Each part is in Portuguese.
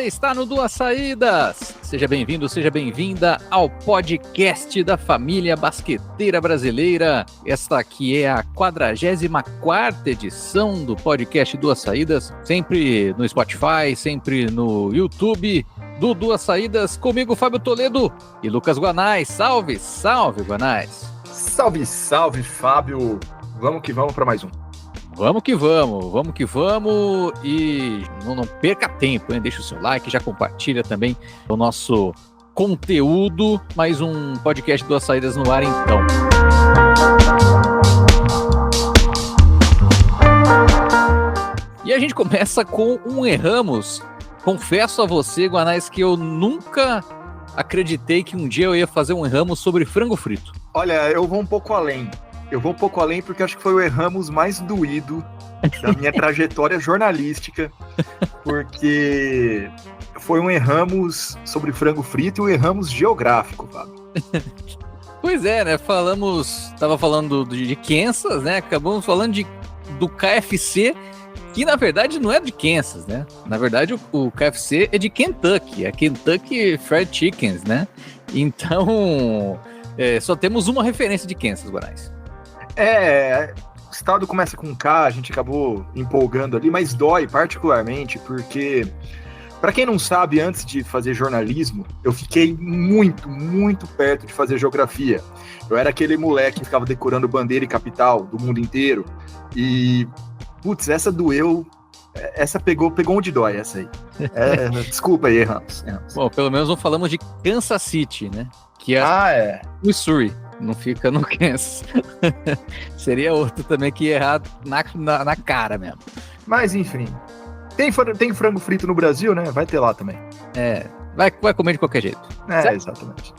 está no Duas Saídas. Seja bem-vindo, seja bem-vinda ao podcast da família basqueteira brasileira. Esta aqui é a 44ª edição do podcast Duas Saídas, sempre no Spotify, sempre no YouTube do Duas Saídas, comigo Fábio Toledo e Lucas Guanais. Salve, salve, Guanais. Salve, salve, Fábio. Vamos que vamos para mais um. Vamos que vamos e não perca tempo, hein? Deixa o seu like, já compartilha também o nosso conteúdo. Mais um podcast Duas Saídas no ar, então. E a gente começa com um Erramos. Confesso a você, Guanais, que eu nunca acreditei que um dia eu ia fazer um Erramos sobre frango frito. Olha, eu vou um pouco além. Porque acho que foi o Erramos mais doído da minha trajetória jornalística, porque foi um Erramos sobre frango frito e um Erramos geográfico, Fábio. Pois é, né? Tava falando de Kansas, né? Acabamos falando do KFC, que na verdade não é de Kansas, né? Na verdade o KFC é de Kentucky, é Kentucky Fried Chickens, né? Então, só temos uma referência de Kansas, Guanais. O estado começa com K, a gente acabou empolgando ali, mas dói particularmente porque, para quem não sabe, antes de fazer jornalismo, eu fiquei muito, muito perto de fazer geografia. Eu era aquele moleque que ficava decorando bandeira e capital do mundo inteiro e, putz, essa doeu, essa pegou onde dói essa aí. Desculpa aí, Ramos. Bom, pelo menos não falamos de Kansas City, né? Que é Missouri. Não fica no Kansas. Seria outro também que ia errar na cara mesmo. Mas enfim, tem frango frito no Brasil, né? Vai ter lá também. Vai comer de qualquer jeito. Certo? Exatamente.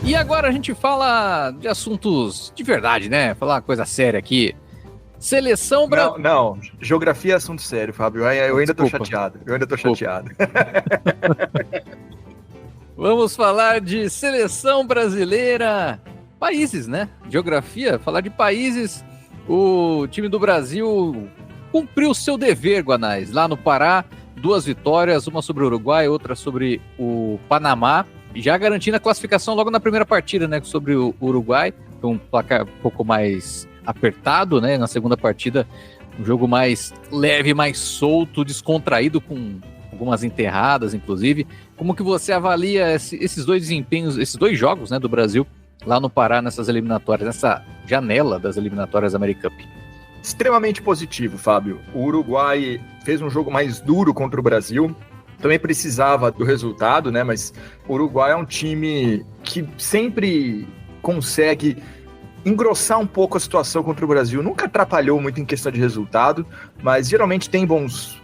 E agora a gente fala de assuntos de verdade, né? Falar uma coisa séria aqui. Seleção brasileira. Não, geografia é assunto sério, Fábio. Eu ainda tô chateado. Vamos falar de seleção brasileira. Países, né? Geografia, falar de países. O time do Brasil cumpriu seu dever, Guanais. Lá no Pará, 2 vitórias, uma sobre o Uruguai, outra sobre o Panamá. Já garantindo a classificação logo na primeira partida, né? Sobre o Uruguai. Foi um placar um pouco mais apertado, né? Na segunda partida, um jogo mais leve, mais solto, descontraído, com algumas enterradas, inclusive. Como que você avalia esses dois desempenhos, esses 2 jogos, né, do Brasil lá no Pará, nessas eliminatórias, nessa janela das eliminatórias Americup? Extremamente positivo, Fábio. O Uruguai fez um jogo mais duro contra o Brasil. Também precisava do resultado, né? Mas o Uruguai é um time que sempre consegue engrossar um pouco a situação contra o Brasil. Nunca atrapalhou muito em questão de resultado, mas geralmente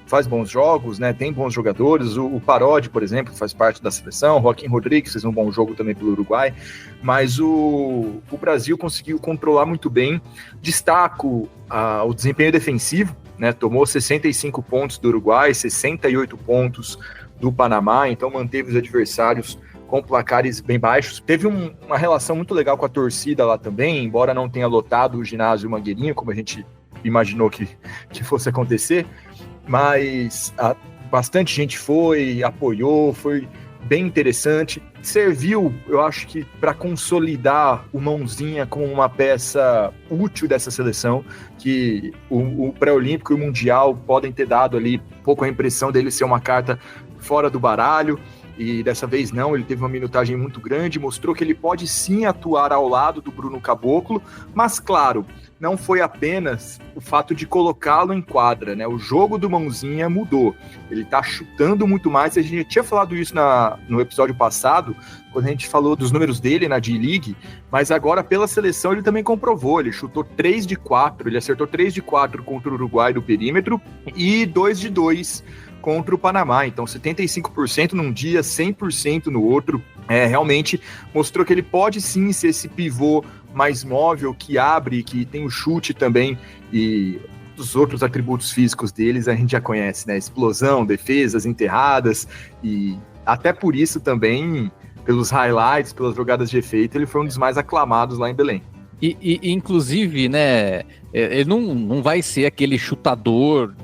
faz bons jogos, né? Tem bons jogadores. O Parodi, por exemplo, faz parte da seleção. O Joaquim Rodrigues fez um bom jogo também pelo Uruguai, mas o Brasil conseguiu controlar muito bem. Destaco o desempenho defensivo, né? Tomou 65 pontos do Uruguai, 68 pontos do Panamá, então manteve os adversários com placares bem baixos. Teve uma relação muito legal com a torcida lá também, embora não tenha lotado o ginásio Mangueirinho, como a gente imaginou que fosse acontecer, mas bastante gente apoiou, foi bem interessante. Serviu, eu acho que, para consolidar o Mãozinha como uma peça útil dessa seleção, que o pré-olímpico e o mundial podem ter dado ali um pouco a impressão dele ser uma carta fora do baralho, e dessa vez não, ele teve uma minutagem muito grande, mostrou que ele pode sim atuar ao lado do Bruno Caboclo, mas claro, não foi apenas o fato de colocá-lo em quadra, né? O jogo do Mãozinha mudou, ele tá chutando muito mais. A gente tinha falado isso no episódio passado, quando a gente falou dos números dele na D-League, mas agora pela seleção ele também comprovou, ele chutou 3 de 4, ele acertou 3 de 4 contra o Uruguai do perímetro e 2 de 2 contra o Panamá, então 75% num dia, 100% no outro. Realmente mostrou que ele pode sim ser esse pivô mais móvel, que abre, que tem o chute também, e os outros atributos físicos deles a gente já conhece, né? Explosão, defesas, enterradas, e até por isso também, pelos highlights, pelas jogadas de efeito, ele foi um dos mais aclamados lá em Belém. Inclusive, né, ele não vai ser aquele chutador,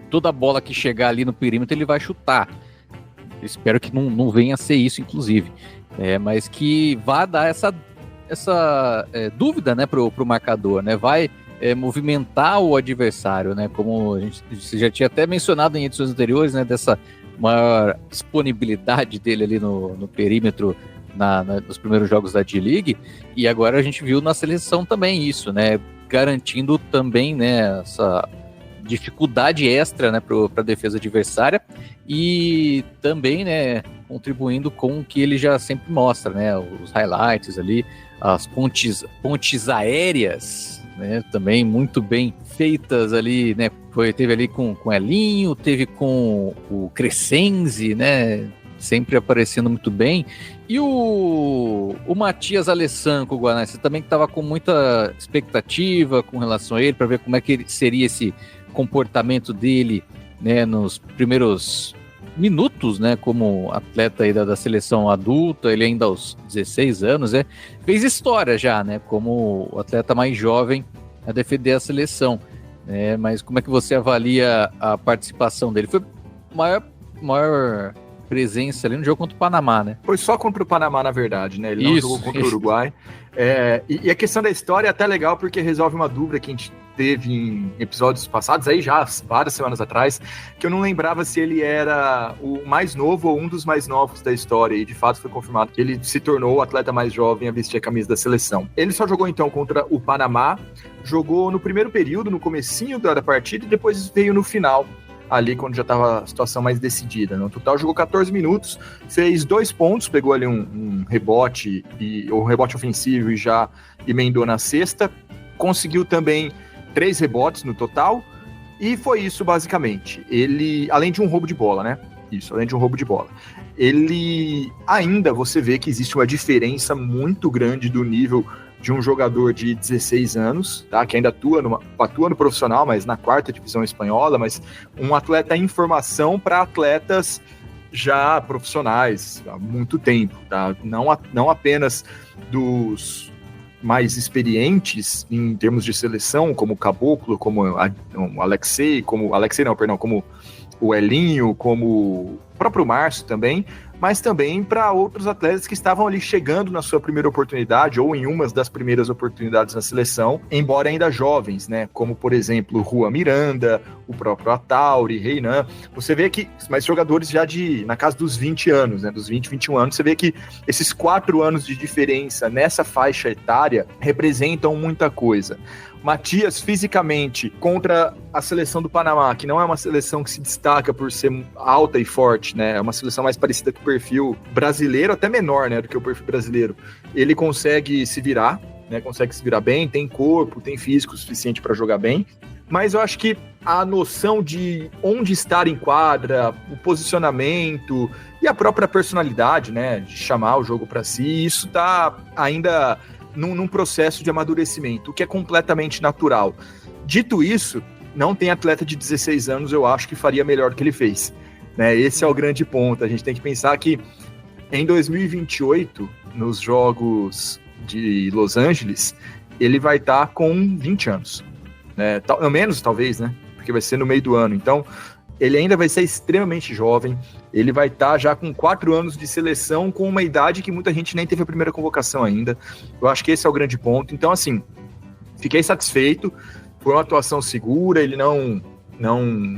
toda bola que chegar ali no perímetro ele vai chutar. Espero que não venha a ser isso, inclusive. Mas que vá dar essa dúvida, né, pro marcador, né? Vai movimentar o adversário, né? Como você já tinha até mencionado em edições anteriores, né? Dessa maior disponibilidade dele ali no perímetro nos primeiros jogos da D-League, e agora a gente viu na seleção também isso, né? Garantindo também, né, essa dificuldade extra, né, para a defesa adversária, e também, né, contribuindo com o que ele já sempre mostra, né, os highlights ali, as pontes aéreas, né, também muito bem feitas ali, né, teve ali com o Elinho, teve com o Crescenzi, né, sempre aparecendo muito bem, e o Matias Alessandro, Guanais, você também estava com muita expectativa com relação a ele, para ver como é que seria esse comportamento dele, né, nos primeiros minutos, né, como atleta aí da seleção adulta, ele ainda aos 16 anos, fez história já, né, como o atleta mais jovem a defender a seleção, né, mas como é que você avalia a participação dele? Foi maior presença ali no jogo contra o Panamá, né? Foi só contra o Panamá, na verdade, né? Ele não jogou contra o Uruguai. E a questão da história é até legal, porque resolve uma dúvida que a gente teve em episódios passados, aí já várias semanas atrás, que eu não lembrava se ele era o mais novo ou um dos mais novos da história, e de fato foi confirmado que ele se tornou o atleta mais jovem a vestir a camisa da seleção. Ele só jogou então contra o Panamá, jogou no primeiro período, no comecinho da partida, e depois veio no final, ali quando já estava a situação mais decidida. No total jogou 14 minutos, fez 2 pontos, pegou ali um rebote, um rebote ofensivo e já emendou na cesta, conseguiu também 3 rebotes no total, e foi isso basicamente. Ele, além de um roubo de bola, né? Isso, além de um roubo de bola. Ele, ainda você vê que existe uma diferença muito grande do nível de um jogador de 16 anos, tá? Que ainda atua no profissional, mas na 4ª divisão espanhola, mas um atleta em formação para atletas já profissionais há muito tempo, tá? Não apenas dos mais experientes em termos de seleção, como o Caboclo, como o Alexei, como o Elinho, como o próprio Márcio também, mas também para outros atletas que estavam ali chegando na sua primeira oportunidade ou em uma das primeiras oportunidades na seleção, embora ainda jovens, né? Como, por exemplo, Juan Miranda, o próprio Atauri, Reinan. Você vê que, mas jogadores já na casa dos 20 anos, né? Dos 20, 21 anos, você vê que esses 4 anos de diferença nessa faixa etária representam muita coisa. Matias, fisicamente, contra a seleção do Panamá, que não é uma seleção que se destaca por ser alta e forte, né? É uma seleção mais parecida com o perfil brasileiro, até menor, né, do que o perfil brasileiro. Ele consegue se virar, né? Consegue se virar bem, tem corpo, tem físico suficiente para jogar bem. Mas eu acho que a noção de onde estar em quadra, o posicionamento e a própria personalidade, né, de chamar o jogo para si, isso tá ainda num processo de amadurecimento, o que é completamente natural. Dito isso, não tem atleta de 16 anos, eu acho, que faria melhor do que ele fez, né? Esse é o grande ponto. A gente tem que pensar que em 2028, nos Jogos de Los Angeles, ele vai estar com 20 anos, né? Menos, talvez, né? Porque vai ser no meio do ano. Então, ele ainda vai ser extremamente jovem, ele vai estar já com 4 anos de seleção, com uma idade que muita gente nem teve a primeira convocação ainda. Eu acho que esse é o grande ponto. Então, assim, fiquei satisfeito, foi uma atuação segura, ele não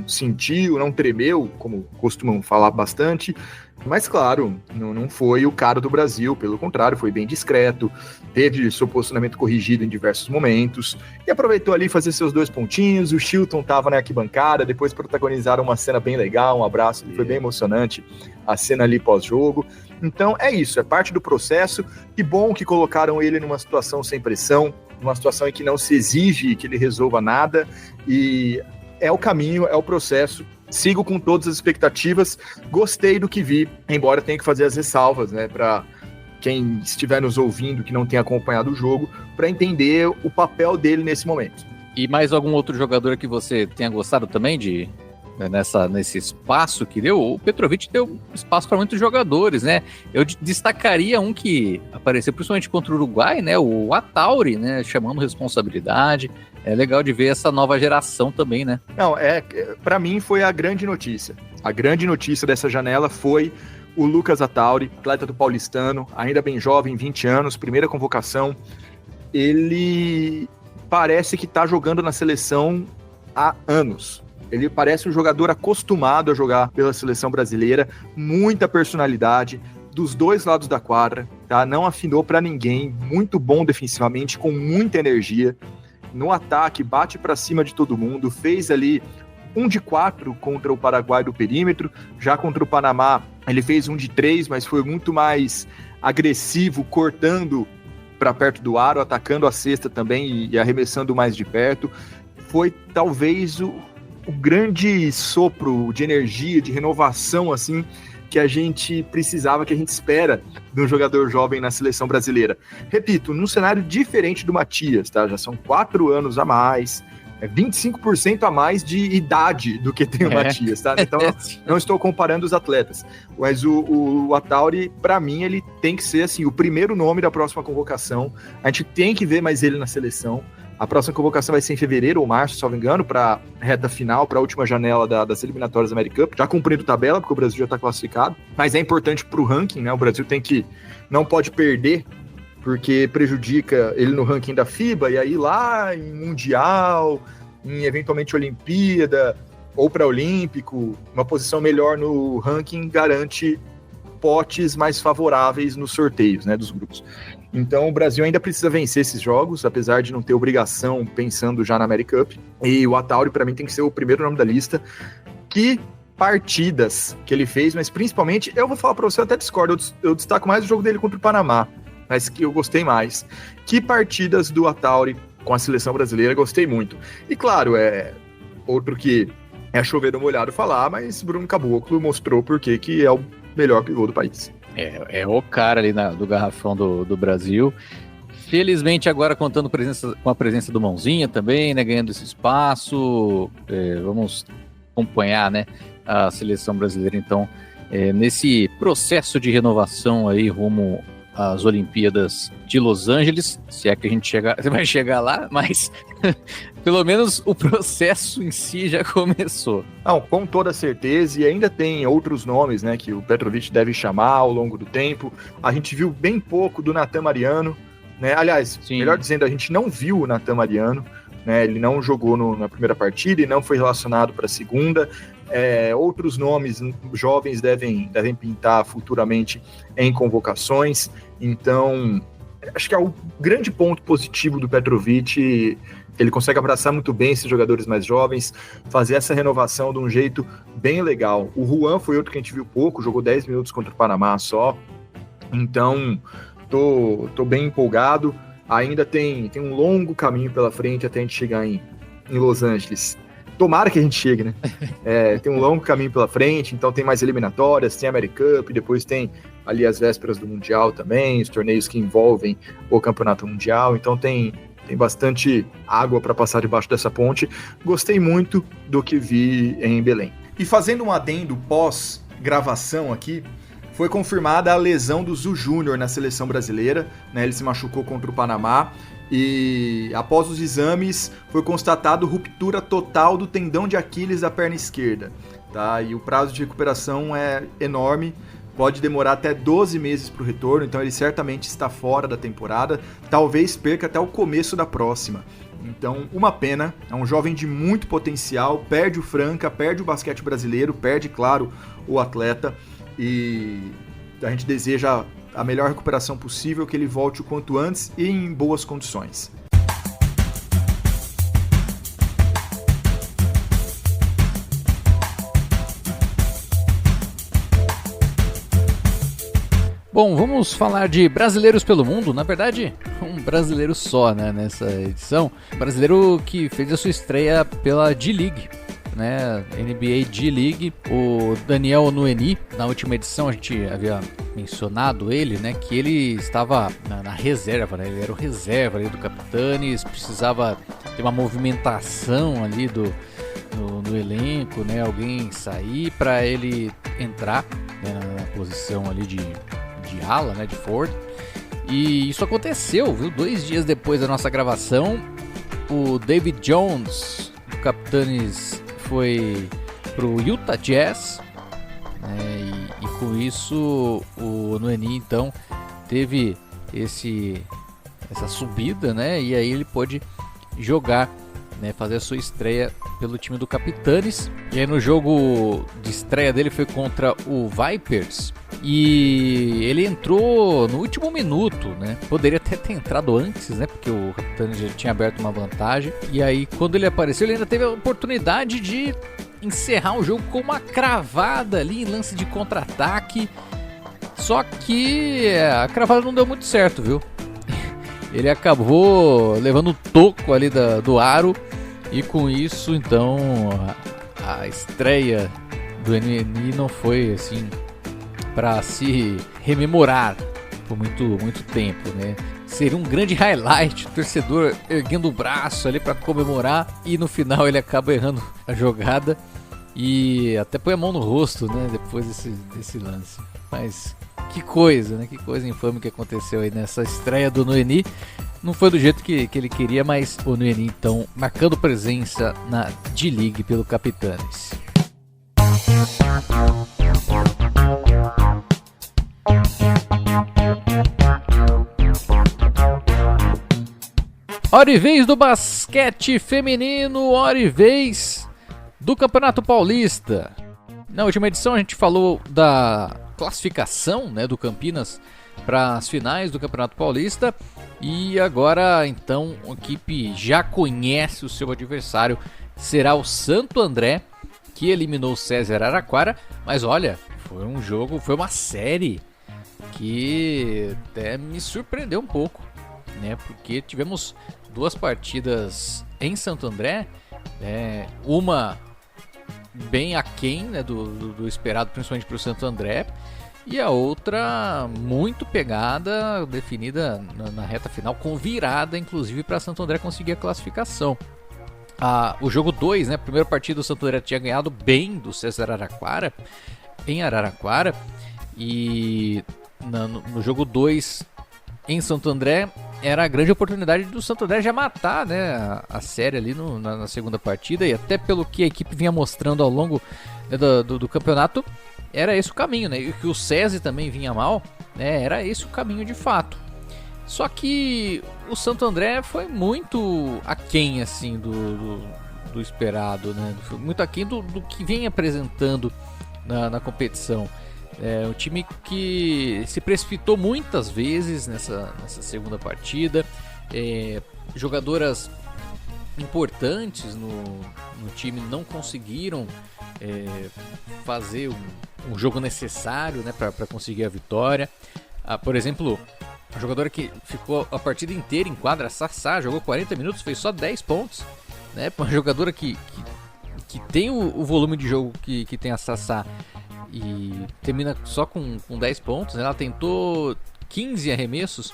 sentiu, não tremeu, como costumam falar bastante, mas claro, não foi o cara do Brasil, pelo contrário, foi bem discreto, teve seu posicionamento corrigido em diversos momentos, e aproveitou ali fazer seus 2 pontinhos. O Chilton estava na arquibancada, depois protagonizaram uma cena bem legal, um abraço, foi bem emocionante a cena ali pós-jogo. Então é isso, é parte do processo. Que bom que colocaram ele numa situação sem pressão, numa situação em que não se exige que ele resolva nada, e é o caminho, é o processo. Sigo com todas as expectativas, gostei do que vi, embora tenha que fazer as ressalvas, né, para quem estiver nos ouvindo, que não tenha acompanhado o jogo, para entender o papel dele nesse momento. E mais algum outro jogador que você tenha gostado também nesse espaço que deu, o Petrovic deu espaço para muitos jogadores, né? Eu destacaria um que apareceu principalmente contra o Uruguai, né? O Atauri, né? Chamando responsabilidade. É legal de ver essa nova geração também, né? Não, para mim foi a grande notícia. A grande notícia dessa janela foi o Lucas Atauri, atleta do Paulistano, ainda bem jovem, 20 anos, primeira convocação. Ele parece que tá jogando na seleção há anos. Ele parece um jogador acostumado a jogar pela seleção brasileira, muita personalidade, dos dois lados da quadra, tá? Não afinou para ninguém, muito bom defensivamente, com muita energia. No ataque, bate para cima de todo mundo, fez ali 1 de 4 contra o Paraguai do perímetro, já contra o Panamá ele fez 1 de 3, mas foi muito mais agressivo, cortando para perto do aro, atacando a cesta também e arremessando mais de perto. Foi talvez o grande sopro de energia, de renovação, assim, que a gente precisava, que a gente espera de um jogador jovem na seleção brasileira. Repito, num cenário diferente do Matias, tá? Já são 4 anos a mais, 25% a mais de idade do que tem o Matias, tá? Então, não estou comparando os atletas. Mas o Atauri, para mim, ele tem que ser, assim, o primeiro nome da próxima convocação. A gente tem que ver mais ele na seleção. A próxima convocação vai ser em fevereiro ou março, se não me engano, para reta final, para a última janela das eliminatórias da American Cup, já cumprindo tabela, porque o Brasil já está classificado, mas é importante para o ranking, né? O Brasil não pode perder, porque prejudica ele no ranking da FIBA, e aí lá em Mundial, em eventualmente Olimpíada, ou para Olímpico, uma posição melhor no ranking garante potes mais favoráveis nos sorteios, né, dos grupos. Então o Brasil ainda precisa vencer esses jogos, apesar de não ter obrigação pensando já na American Cup. E o Atauri, para mim, tem que ser o primeiro nome da lista. Que partidas que ele fez, mas principalmente, eu vou falar para você, eu até discordo, eu destaco mais o jogo dele contra o Panamá, mas que eu gostei mais. Que partidas do Atauri com a seleção brasileira, gostei muito. E claro, outro que é chover no molhado falar, mas Bruno Caboclo mostrou porque que é o melhor pivô do país. É o cara ali do garrafão do Brasil. Felizmente agora contando com a presença do Mãozinha também, né, ganhando esse espaço. Vamos acompanhar, né, a seleção brasileira então nesse processo de renovação aí rumo às Olimpíadas de Los Angeles, se é que a gente vai chegar lá, mas pelo menos o processo em si já começou. Não, com toda certeza, e ainda tem outros nomes, né, que o Petrovic deve chamar ao longo do tempo. A gente viu bem pouco do Natan Mariano, né? Aliás, sim, melhor dizendo, a gente não viu o Natan Mariano, né? Ele não jogou na primeira partida e não foi relacionado para a segunda. Outros nomes jovens devem pintar futuramente em convocações. Então, acho que é o grande ponto positivo do Petrovic. Ele consegue abraçar muito bem esses jogadores mais jovens, fazer essa renovação de um jeito bem legal. O Juan foi outro que a gente viu pouco, jogou 10 minutos contra o Panamá só. Então, tô bem empolgado. Ainda tem um longo caminho pela frente até a gente chegar em Los Angeles. Tomara que a gente chegue, né? Tem um longo caminho pela frente, então tem mais eliminatórias, tem a American Cup, depois tem ali as vésperas do Mundial também, os torneios que envolvem o Campeonato Mundial, então tem bastante água para passar debaixo dessa ponte. Gostei muito do que vi em Belém. E fazendo um adendo pós-gravação aqui, foi confirmada a lesão do Zu Júnior na seleção brasileira, né? Ele se machucou contra o Panamá e após os exames foi constatado ruptura total do tendão de Aquiles da perna esquerda, tá? E o prazo de recuperação é enorme, pode demorar até 12 meses para o retorno, então ele certamente está fora da temporada, talvez perca até o começo da próxima. Então, uma pena, é um jovem de muito potencial, perde o Franca, perde o basquete brasileiro, perde, claro, o atleta, e a gente deseja a melhor recuperação possível, que ele volte o quanto antes e em boas condições. Bom, vamos falar de brasileiros pelo mundo. Na verdade, um brasileiro só, né, nessa edição. Brasileiro que fez a sua estreia pela D-League, né, NBA D-League. O Daniel Nueni, na última edição a gente havia mencionado ele, né, que ele estava na reserva, né, ele era o reserva ali do Capitanes, precisava ter uma movimentação ali no elenco, né? Alguém sair para ele entrar, né, na posição ali de ala, né? De forward. E isso aconteceu, viu? 2 dias depois da nossa gravação, o David Jones, do Capitanes, foi pro Utah Jazz, né? E com isso o Onwenu então teve essa subida, né? E aí ele pôde jogar, né? Fazer a sua estreia pelo time do Capitanes. E aí no jogo de estreia dele foi contra o Vipers. E ele entrou no último minuto, né? Poderia até ter entrado antes, né? Porque o Capitães já tinha aberto uma vantagem. E aí, quando ele apareceu, ele ainda teve a oportunidade de encerrar o jogo com uma cravada ali em lance de contra-ataque. Só que a cravada não deu muito certo, viu? Ele acabou levando o toco ali do aro. E com isso, então, a estreia do Onwenu não foi assim para se rememorar por muito tempo, né? Seria um grande highlight, o torcedor erguendo o braço ali para comemorar, e no final ele acaba errando a jogada e até põe a mão no rosto, né? Depois desse lance. Mas que coisa, né? Que coisa infame que aconteceu aí nessa estreia do Onwenu. Não foi do jeito que ele queria, mas o Onwenu então marcando presença na D-League pelo Capitanes. Hora e vez do basquete feminino, hora e vez do Campeonato Paulista. Na última edição a gente falou da classificação, né, do Campinas para as finais do Campeonato Paulista. E agora então a equipe já conhece o seu adversário, será o Santo André, que eliminou o César Araraquara. Mas olha, foi um jogo, foi uma série que até me surpreendeu um pouco, né? Porque tivemos 2 partidas em Santo André, uma bem aquém, né, do esperado, principalmente para o Santo André, e a outra muito pegada, definida na reta final, com virada inclusive para Santo André conseguir a classificação. O jogo 2, né, primeira partida, o Santo André tinha ganhado bem do César Araraquara em Araraquara, e no jogo 2 em Santo André era a grande oportunidade do Santo André já matar, né, a série ali na segunda partida, e até pelo que a equipe vinha mostrando ao longo, né, do campeonato, era esse o caminho, né? E que o SESI também vinha mal, né? Era esse o caminho de fato. Só que o Santo André foi muito aquém, assim, do esperado, né? Foi muito aquém do que vem apresentando na competição. É um time que se precipitou muitas vezes nessa segunda partida. Jogadoras importantes no time não conseguiram fazer um jogo necessário, né, para conseguir a vitória. Por exemplo, a jogadora que ficou a partida inteira em quadra, a Sassá, jogou 40 minutos, fez só 10 pontos. Né, uma jogadora que tem o volume de jogo que tem a Sassá e termina só com 10 pontos. Ela tentou 15 arremessos,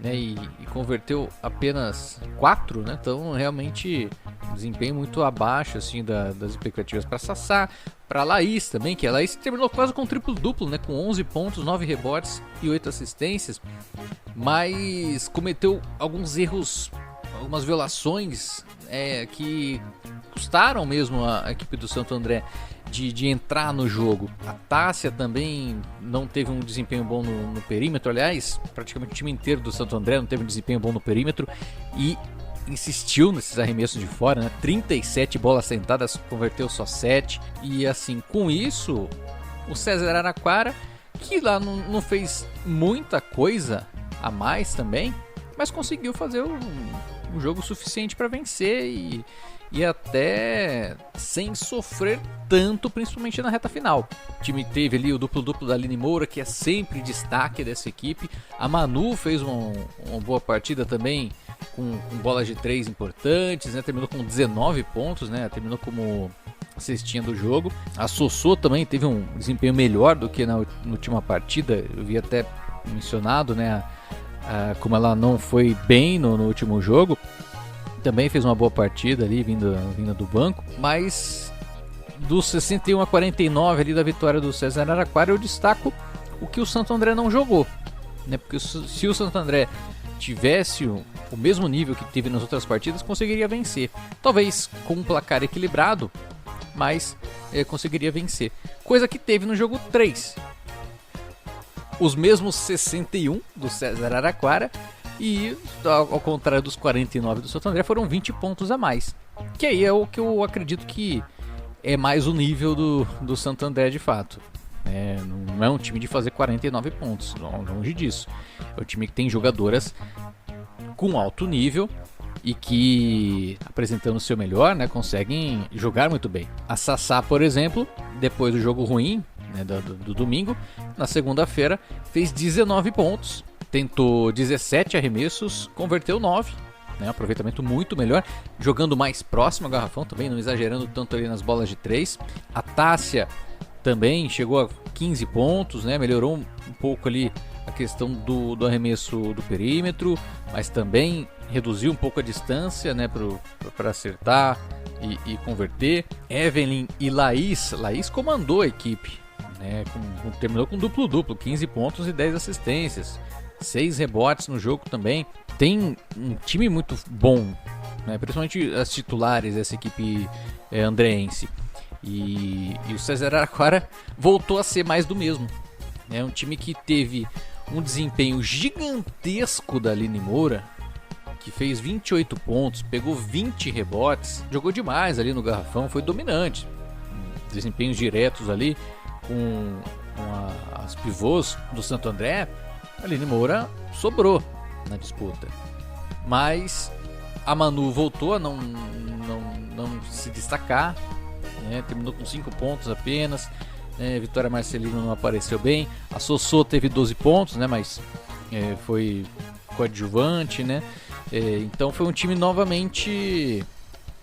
né, e converteu apenas 4, né? Então realmente um desempenho muito abaixo assim, das expectativas para Sassá, para Laís também, que a Laís terminou quase com triplo-duplo, né, com 11 pontos, 9 rebotes e 8 assistências, mas cometeu alguns erros, algumas violações que custaram mesmo a equipe do Santo André de entrar no jogo. A Tássia também não teve um desempenho bom no perímetro. Aliás, praticamente o time inteiro do Santo André não teve um desempenho bom no perímetro e insistiu nesses arremessos de fora, né? 37 bolas sentadas, converteu só 7. E assim, com isso, o César Araraquara, que lá não fez muita coisa a mais também, mas conseguiu fazer um jogo suficiente para vencer e até sem sofrer tanto, principalmente na reta final. O time teve ali o duplo-duplo da Aline Moura, que é sempre destaque dessa equipe. A Manu fez uma boa partida também, com bolas de 3 importantes, né? Terminou com 19 pontos, né? Terminou como cestinha do jogo. A Sossô também teve um desempenho melhor do que na última partida. Eu vi até mencionado, né, como ela não foi bem no último jogo. também fez uma boa partida ali, vinda do banco, mas dos 61-49 ali da vitória do César Araraquara, eu destaco o que o Santo André não jogou, né? Porque se o Santo André tivesse o mesmo nível que teve nas outras partidas, conseguiria vencer. Talvez com um placar equilibrado, mas conseguiria vencer. Coisa que teve no jogo 3. Os mesmos 61 do César Araraquara e, ao contrário dos 49 do Santo André, foram 20 pontos a mais. Que aí é o que eu acredito que é mais o nível do Santo André de fato. Não é um time de fazer 49 pontos, longe disso. É um time que tem jogadoras com alto nível e que, apresentando o seu melhor, né, conseguem jogar muito bem. A Sassá, por exemplo, depois do jogo ruim, né, do domingo, na segunda-feira fez 19 pontos, tentou 17 arremessos, converteu 9, né, aproveitamento muito melhor, jogando mais próximo ao garrafão também, não exagerando tanto ali nas bolas de 3. A Tássia também chegou a 15 pontos, né, melhorou um pouco ali a questão do arremesso do perímetro, mas também reduziu um pouco a distância, né, para acertar e converter. Evelyn e Laís comandou a equipe, né, terminou com duplo-duplo, 15 pontos e 10 assistências, 6 rebotes no jogo também. Tem um time muito bom, né, principalmente as titulares dessa equipe andreense. E o César Araraquara voltou a ser mais do mesmo. É um time que teve um desempenho gigantesco da Aline Moura, que fez 28 pontos, pegou 20 rebotes, jogou demais ali no garrafão, foi dominante. Desempenhos diretos ali com as pivôs do Santo André, a Aline Moura sobrou na disputa. Mas a Manu voltou a não se destacar, né? Terminou com 5 pontos apenas. Vitória Marcelino não apareceu bem. A Sossô teve 12 pontos, né? Mas foi coadjuvante, né? Então foi um time novamente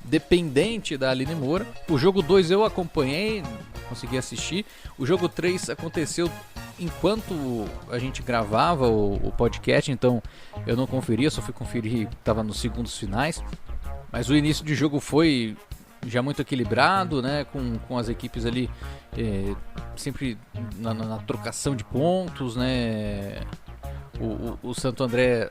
dependente da Aline Moura. O jogo 2 eu acompanhei, consegui assistir. O jogo 3 aconteceu enquanto a gente gravava o podcast, então eu não conferi, só fui conferir, estava nos segundos finais. Mas o início de jogo foi já muito equilibrado, né, com as equipes ali sempre na trocação de pontos, né. O Santo André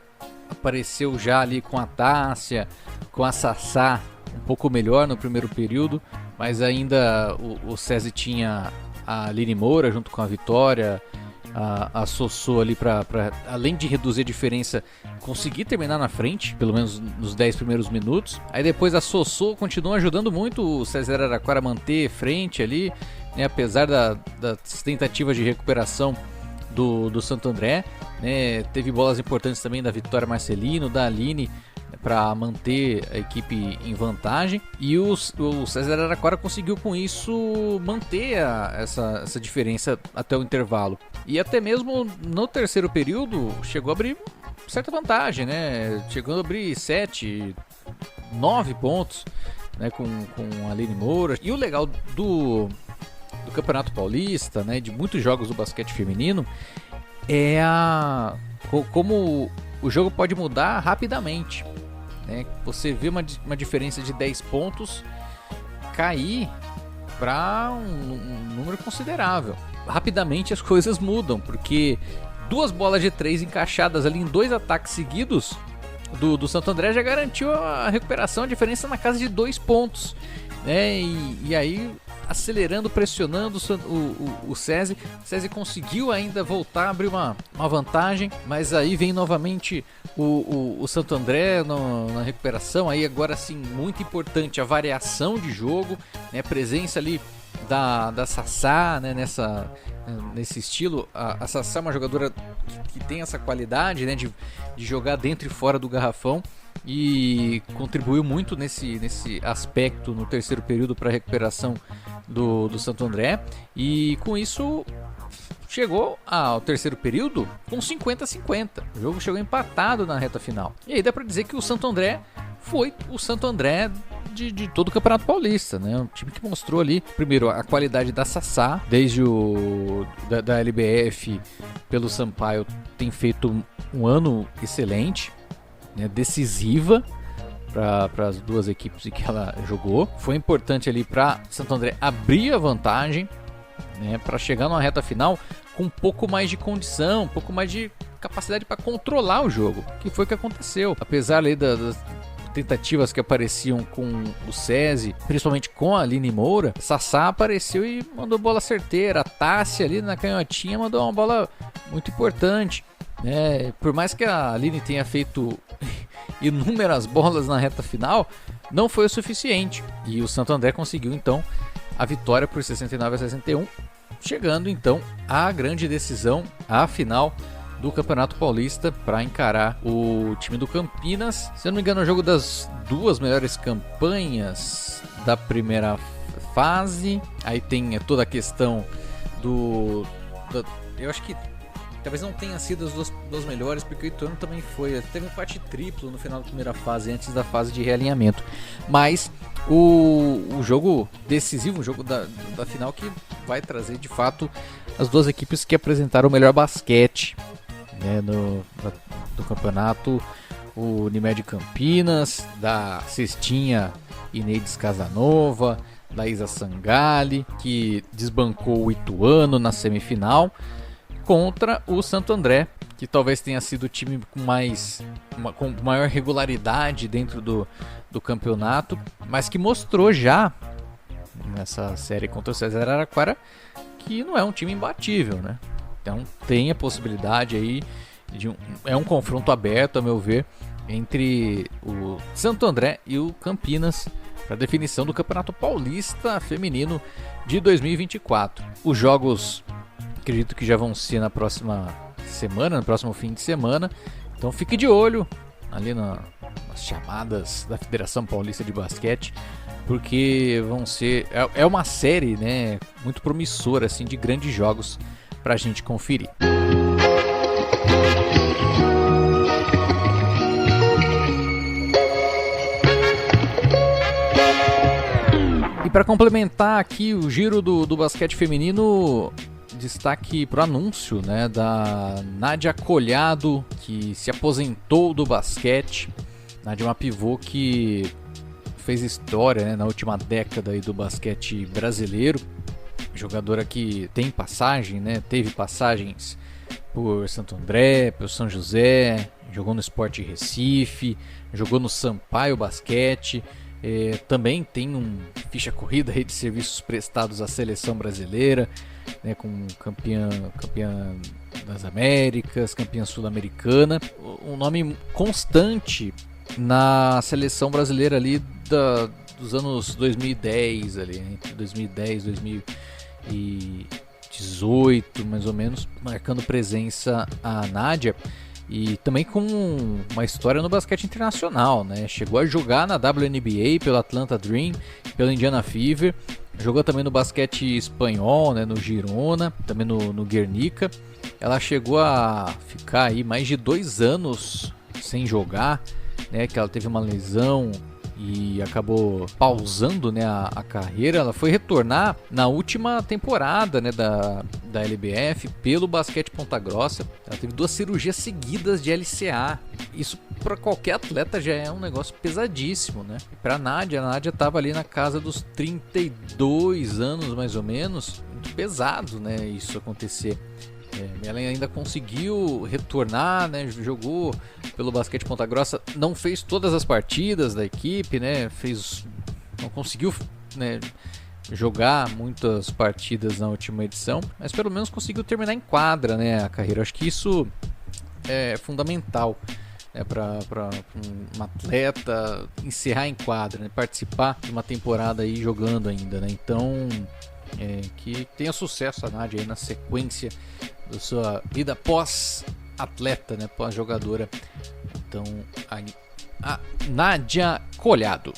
apareceu já ali com a Tássia, com a Sassá um pouco melhor no primeiro período, mas ainda o SESI tinha a Aline Moura junto com a Vitória, a Sossô ali para além de reduzir a diferença, conseguir terminar na frente, pelo menos nos 10 primeiros minutos. Aí depois a Sossô continua ajudando muito o César Araraquara a manter frente ali, né, apesar das tentativas de recuperação do Santo André, né. Teve bolas importantes também da Vitória Marcelino, da Aline, para manter a equipe em vantagem, e o César Araraquara conseguiu com isso manter essa diferença até o intervalo, e até mesmo no terceiro período chegou a abrir certa vantagem, né? Chegando a abrir 7, 9 pontos, né? com a Aline Moura. E o legal do Campeonato Paulista, né, de muitos jogos do basquete feminino, é como o jogo pode mudar rapidamente, né? Você vê uma diferença de 10 pontos cair para um número considerável. Rapidamente as coisas mudam, porque 2 bolas de 3 encaixadas ali em 2 ataques seguidos do Santo André já garantiu a recuperação, a diferença na casa de 2 pontos, né? E aí, acelerando, pressionando o SESI. O SESI conseguiu ainda voltar a abrir uma vantagem, mas aí vem novamente o Santo André na recuperação. Aí agora sim, muito importante a variação de jogo, né? A presença ali da Sassá, né? Nesse estilo. A Sassá é uma jogadora que tem essa qualidade, né? De jogar dentro e fora do garrafão, e contribuiu muito nesse aspecto no terceiro período para a recuperação do Santo André, e com isso chegou ao terceiro período com 50-50. O jogo chegou empatado na reta final, e aí dá para dizer que o Santo André foi o Santo André de todo o Campeonato Paulista, né? Um time que mostrou ali, primeiro, a qualidade da Sassá, desde da LBF pelo Sampaio, tem feito um ano excelente, né? Decisiva, para as duas equipes em que ela jogou. Foi importante ali para Santo André abrir a vantagem, né, para chegar numa reta final com um pouco mais de condição, um pouco mais de capacidade para controlar o jogo, que foi o que aconteceu. Apesar ali das tentativas que apareciam com o SESI, principalmente com a Aline Moura, Sassá apareceu e mandou bola certeira. A Tássia ali na canhotinha mandou uma bola muito importante, né? Por mais que a Aline tenha feito inúmeras bolas na reta final, não foi o suficiente, e o Santo André conseguiu então a vitória por 69-61, chegando então à grande decisão, à final do Campeonato Paulista, para encarar o time do Campinas. Se eu não me engano, é o jogo das duas melhores campanhas da primeira fase. Aí tem toda a questão eu acho que talvez não tenha sido as duas melhores, porque o Ituano também teve um empate triplo no final da primeira fase, antes da fase de realinhamento. Mas o jogo decisivo, o jogo da final, que vai trazer de fato as duas equipes que apresentaram o melhor basquete, né, do campeonato. O Unimed Campinas, da cestinha Ineides Casanova, da Isa Sangali, que desbancou o Ituano na semifinal, contra o Santo André, que talvez tenha sido o time com maior regularidade dentro do campeonato, mas que mostrou já nessa série contra o César Araraquara que não é um time imbatível, né? Então tem a possibilidade aí é um confronto aberto, a meu ver, entre o Santo André e o Campinas para definição do Campeonato Paulista Feminino de 2024. Os jogos acredito que já vão ser na próxima semana, no próximo fim de semana. Então fique de olho ali nas chamadas da Federação Paulista de Basquete, porque vão ser é uma série, né, muito promissora assim, de grandes jogos para a gente conferir. E para complementar aqui o giro do basquete feminino, destaque para o anúncio, né, da Nádia Colhado, que se aposentou do basquete. Nádia é uma pivô que fez história, né, na última década aí do basquete brasileiro. Jogadora que tem passagem, né, teve passagens por Santo André, por São José, jogou no Sport Recife, jogou no Sampaio Basquete. Também tem ficha corrida aí de serviços prestados à seleção brasileira, né, com campeã das Américas, campeã sul-americana, um nome constante na seleção brasileira ali dos anos 2010, ali, entre 2010 e 2018, mais ou menos, marcando presença a Nádia. E também com uma história no basquete internacional, né? Chegou a jogar na WNBA pelo Atlanta Dream, pelo Indiana Fever. Jogou também no basquete espanhol, né? No Girona, também no Guernica. Ela chegou a ficar aí mais de 2 anos sem jogar, né? Que ela teve uma lesão e acabou pausando, né, a carreira. Ela foi retornar na última temporada, né, da LBF pelo basquete Ponta Grossa. Ela teve 2 cirurgias seguidas de LCA. Isso para qualquer atleta já é um negócio pesadíssimo, né? E para a Nádia estava ali na casa dos 32 anos mais ou menos. Muito pesado, né, isso acontecer. Ela ainda conseguiu retornar, né? Jogou pelo basquete Ponta Grossa, não fez todas as partidas da equipe, né? Não conseguiu, né, jogar muitas partidas na última edição, mas pelo menos conseguiu terminar em quadra, né, a carreira. Acho que isso é fundamental, né, para um atleta encerrar em quadra, né, participar de uma temporada aí jogando ainda, né? Então, que tenha sucesso a Nádia aí na sequência da sua vida pós-atleta, né, pós-jogadora. Então, a Nádia Colhado.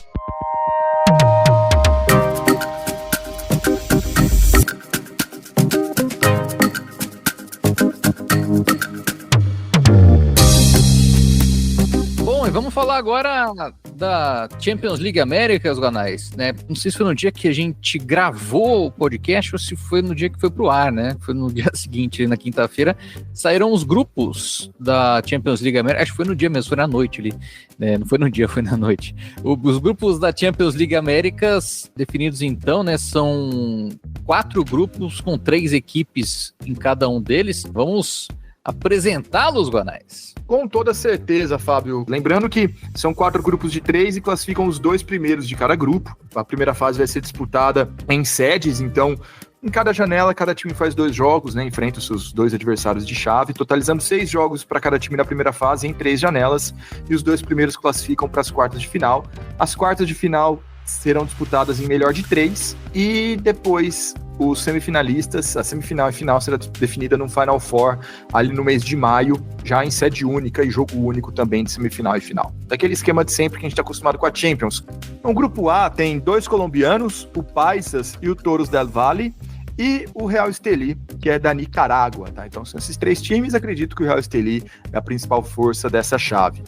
Bom, e vamos falar agora da Champions League Américas, Guanais, né? Não sei se foi no dia que a gente gravou o podcast ou se foi no dia que foi pro ar, né? Foi no dia seguinte, na quinta-feira, saíram os grupos da Champions League Américas. Acho que foi no dia mesmo, foi na noite ali, né? Não foi no dia, foi na noite. Os grupos da Champions League Américas definidos então, né? São 4 grupos com 3 equipes em cada um deles. Vamos apresentá-los, Guanais? Com toda certeza, Fábio. Lembrando que são 4 grupos de 3 e classificam os 2 primeiros de cada grupo. A primeira fase vai ser disputada em sedes, então em cada janela, cada time faz 2 jogos, né? Enfrenta os seus 2 adversários de chave, totalizando 6 jogos para cada time na primeira fase em 3 janelas, e os 2 primeiros classificam para as quartas de final. As quartas de final serão disputadas em melhor de 3, e depois os semifinalistas, a semifinal e final será definida no Final Four, ali no mês de maio, já em sede única e jogo único também de semifinal e final. Daquele esquema de sempre que a gente está acostumado com a Champions. No grupo A tem 2 colombianos, o Paisas e o Toros del Valle, e o Real Estelí, que é da Nicarágua, tá? Então são esses 3 times, acredito que o Real Estelí é a principal força dessa chave.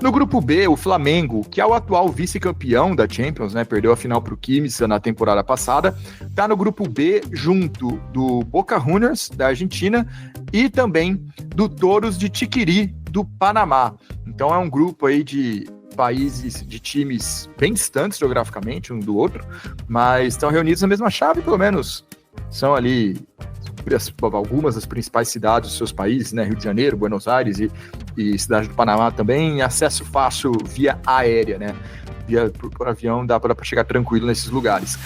No grupo B, o Flamengo, que é o atual vice-campeão da Champions, né, perdeu a final para o Quimsa na temporada passada, está no grupo B junto do Boca Juniors, da Argentina, e também do Toros de Chiquirí, do Panamá. Então é um grupo aí de países, de times bem distantes geograficamente um do outro, mas estão reunidos na mesma chave, pelo menos são ali algumas das principais cidades dos seus países, né? Rio de Janeiro, Buenos Aires e cidade do Panamá também, acesso fácil via aérea, né? Por avião dá para chegar tranquilo nesses lugares.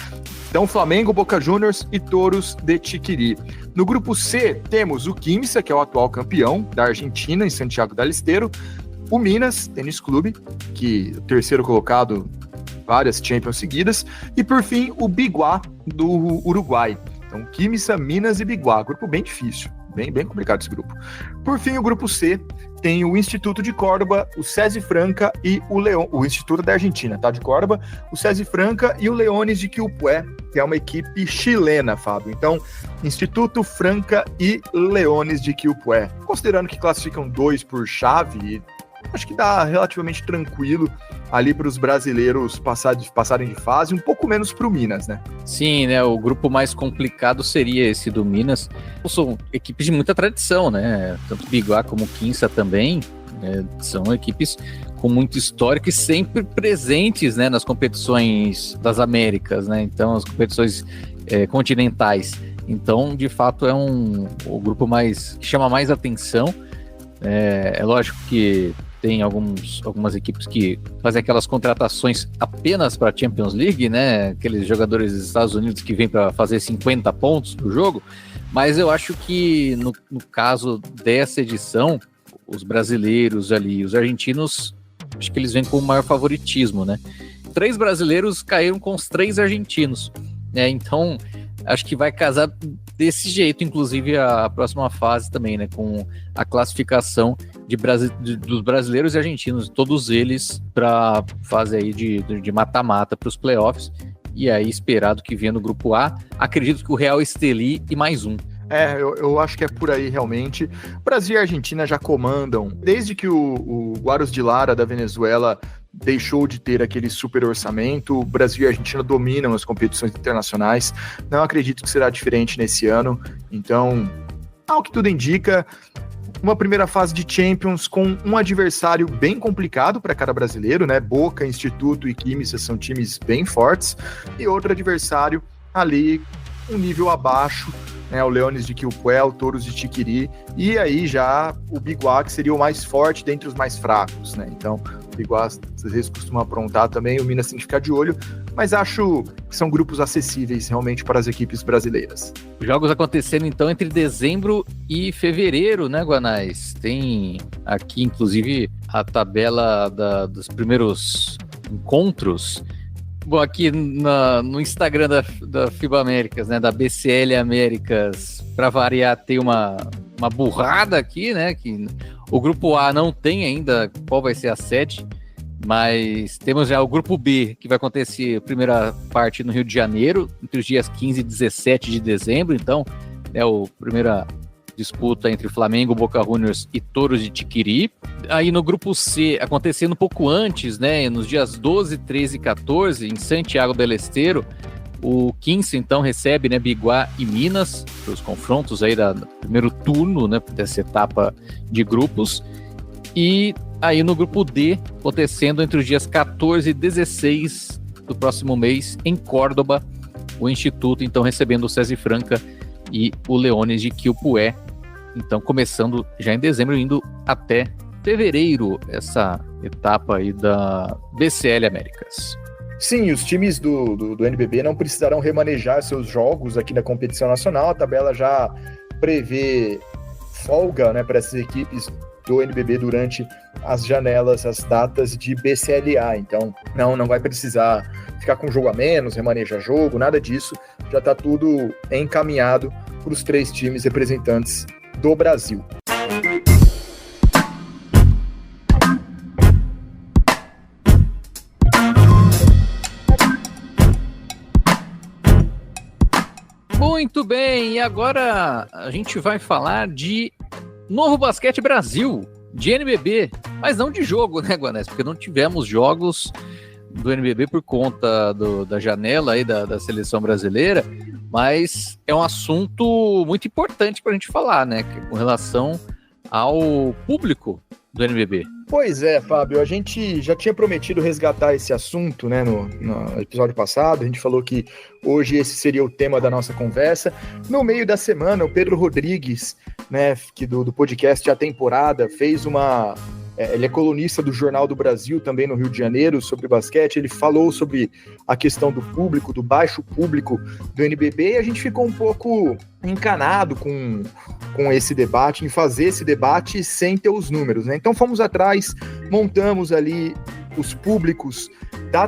Então, Flamengo, Boca Juniors e Toros de Chiquirí. No grupo C, temos o Quimsa, que é o atual campeão da Argentina, em Santiago del Estero, o Minas Tênis Clube, que é o terceiro colocado, várias Champions seguidas, e por fim, o Biguá, do Uruguai. Então, Quimsa, Minas e Biguá, grupo bem difícil, bem complicado esse grupo. Por fim, o grupo C tem o Instituto de Córdoba, o SESI Franca e o León, o Instituto da Argentina, tá, de Córdoba, o SESI Franca e o Leones de Quilpué, que é uma equipe chilena, Fábio. Então, Instituto, Franca e Leones de Quilpué. Considerando que classificam 2 por chave, acho que dá relativamente tranquilo ali para os brasileiros passarem de fase, um pouco menos para o Minas, né? Sim, né? O grupo mais complicado seria esse do Minas. São equipes de muita tradição, né? Tanto Biguá como o Quimsa também, né? São equipes com muito histórico e sempre presentes, né, nas competições das Américas, né? Então, as competições continentais. Então, de fato, é o grupo que chama mais atenção. É lógico que tem algumas equipes que fazem aquelas contratações apenas para a Champions League, né? Aqueles jogadores dos Estados Unidos que vêm para fazer 50 pontos no jogo, mas eu acho que no caso dessa edição, os brasileiros ali, os argentinos, acho que eles vêm com o maior favoritismo, né? 3 brasileiros caíram com os 3 argentinos, né? Então, acho que vai casar desse jeito, inclusive a próxima fase também, né? Com a classificação dos brasileiros e argentinos, todos eles para fase aí de mata-mata para os playoffs, e aí esperado que venha no grupo A, acredito que o Real Estelí e mais um. Eu acho que é por aí realmente. Brasil e Argentina já comandam, desde que o Guaros de Lara da Venezuela deixou de ter aquele super orçamento, o Brasil e a Argentina dominam as competições internacionais. Não acredito que será diferente nesse ano. Então, ao que tudo indica, uma primeira fase de Champions com um adversário bem complicado para cada brasileiro, né? Boca, Instituto e Quimsa são times bem fortes, e outro adversário ali um nível abaixo, né, o Leones de Quilpué, o Toros de Chiquirí, e aí já o Biguá, que seria o mais forte dentre os mais fracos, né? Então, o Biguá às vezes costuma aprontar também, o Minas tem que ficar de olho, mas acho que são grupos acessíveis realmente para as equipes brasileiras. Jogos acontecendo então entre dezembro e fevereiro, né, Guanais? Tem aqui, inclusive, a tabela dos primeiros encontros. Bom, aqui no Instagram da FIBA Américas, né, da BCL Américas, para variar, tem uma burrada aqui, né, que o grupo A não tem ainda qual vai ser a sede, mas temos já o grupo B, que vai acontecer a primeira parte no Rio de Janeiro, entre os dias 15 e 17 de dezembro, então é a primeira disputa entre Flamengo, Boca Juniors e Toros de Tiquiri. Aí no grupo C, acontecendo um pouco antes, né, nos dias 12, 13 e 14, em Santiago del Estero, o 15 então recebe, né, Biguá e Minas, os confrontos aí do primeiro turno, né, dessa etapa de grupos. E aí no grupo D, acontecendo entre os dias 14 e 16 do próximo mês, em Córdoba, o Instituto então recebendo o César Franca e o Leones de Quilpué. Então começando já em dezembro, indo até fevereiro, essa etapa aí da BCL Américas. Sim, os times do NBB não precisarão remanejar seus jogos aqui na competição nacional. A tabela já prevê folga, né, para essas equipes do NBB durante as janelas, as datas de BCLA. Então, não vai precisar ficar com jogo a menos, remanejar jogo, nada disso. Já está tudo encaminhado para os 3 times representantes do Brasil. Muito bem, e agora a gente vai falar de Novo Basquete Brasil, de NBB, mas não de jogo, né, Guanés? Porque não tivemos jogos do NBB por conta da janela aí da seleção brasileira, mas é um assunto muito importante para a gente falar, né, com relação ao público do NBB. Pois é, Fábio, a gente já tinha prometido resgatar esse assunto, né, no episódio passado. A gente falou que hoje esse seria o tema da nossa conversa. No meio da semana, o Pedro Rodrigues, né, que do podcast A Temporada, fez ele é colunista do Jornal do Brasil, também no Rio de Janeiro, sobre basquete. Ele falou sobre a questão do público, do baixo público do NBB, e a gente ficou um pouco encanado com esse debate, em fazer esse debate sem ter os números, né? Então fomos atrás, montamos ali os públicos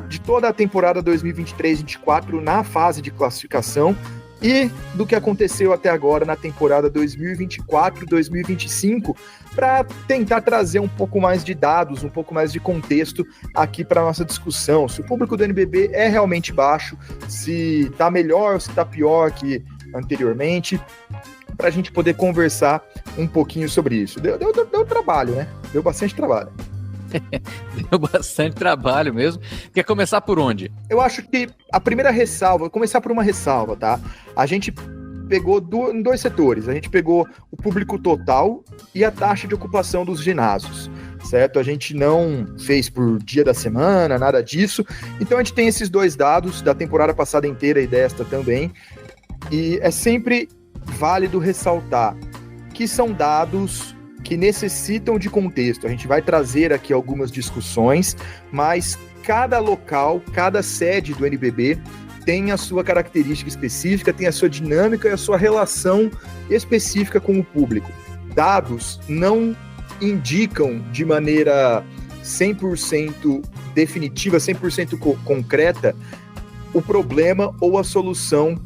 de toda a temporada 2023-24 na fase de classificação e do que aconteceu até agora na temporada 2024-2025, para tentar trazer um pouco mais de dados, um pouco mais de contexto aqui para a nossa discussão. Se o público do NBB é realmente baixo, se está melhor ou se está pior que anteriormente, para a gente poder conversar um pouquinho sobre isso. Deu trabalho, né? Deu bastante trabalho. Deu bastante trabalho mesmo. Quer começar por onde? Eu acho que a primeira ressalva, vou começar por uma ressalva, tá? A gente pegou em 2 setores. A gente pegou o público total e a taxa de ocupação dos ginásios, certo? A gente não fez por dia da semana, nada disso. Então a gente tem esses 2 dados da temporada passada inteira e desta também. E é sempre válido ressaltar que são dados que necessitam de contexto. A gente vai trazer aqui algumas discussões, mas cada local, cada sede do NBB tem a sua característica específica, tem a sua dinâmica e a sua relação específica com o público. Dados não indicam de maneira 100% definitiva, 100% concreta, o problema ou a solução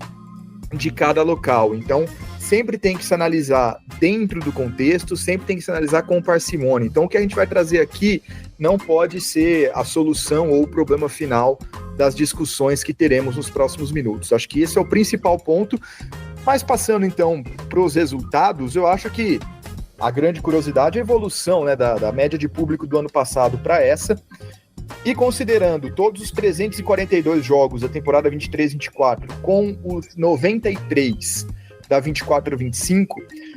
de cada local. Então, sempre tem que se analisar dentro do contexto, sempre tem que se analisar com parcimônia. Então, o que a gente vai trazer aqui não pode ser a solução ou o problema final das discussões que teremos nos próximos minutos. Acho que esse é o principal ponto. Mas passando, então, para os resultados, eu acho que a grande curiosidade é a evolução, né, da média de público do ano passado para essa. E considerando todos os 342 jogos da temporada 23-24 com os 93 da 24-25,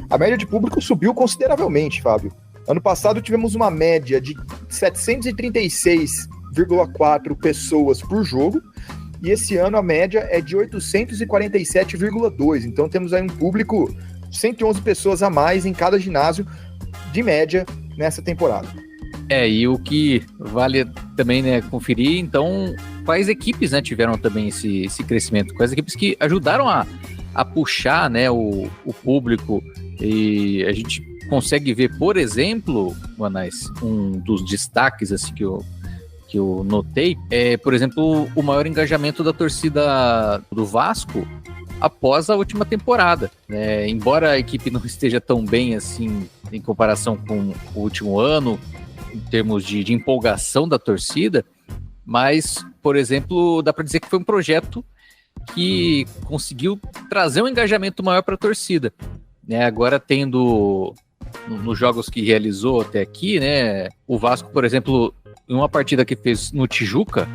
a média de público subiu consideravelmente, Fábio. Ano passado tivemos uma média de 736,4 pessoas por jogo, e esse ano a média é de 847,2. Então temos aí um público, 111 pessoas a mais em cada ginásio de média nessa temporada. E o que vale também, né, conferir, então, quais equipes, né, tiveram também esse crescimento, quais equipes que ajudaram a puxar, né, o público, e a gente consegue ver, por exemplo, Guanais, um dos destaques assim, que eu notei, por exemplo, o maior engajamento da torcida do Vasco após a última temporada, né? Embora a equipe não esteja tão bem assim em comparação com o último ano, em termos de empolgação da torcida, mas, por exemplo, dá para dizer que foi um projeto que conseguiu trazer um engajamento maior para a torcida. né? Agora tendo nos jogos que realizou até aqui, né? O Vasco, por exemplo, em uma partida que fez no Tijuca,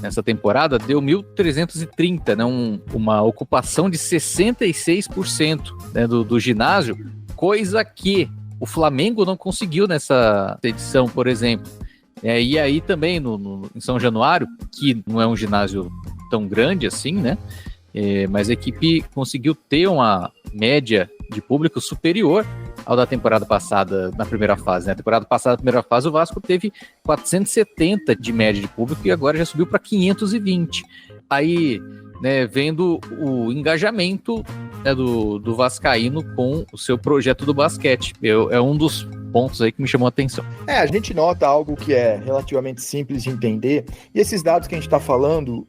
nessa temporada, deu 1.330, né? Uma ocupação de 66%, né, do ginásio, coisa que o Flamengo não conseguiu nessa edição, por exemplo. E aí também em São Januário, que não é um ginásio tão grande assim, né? Mas a equipe conseguiu ter uma média de público superior ao da temporada passada na primeira fase, né? A temporada passada, na primeira fase, o Vasco teve 470 de média de público e agora já subiu para 520. Aí, né, vendo o engajamento, né, do vascaíno com o seu projeto do basquete. É um dos pontos aí que me chamou a atenção. A gente nota algo que é relativamente simples de entender, e esses dados que a gente está falando,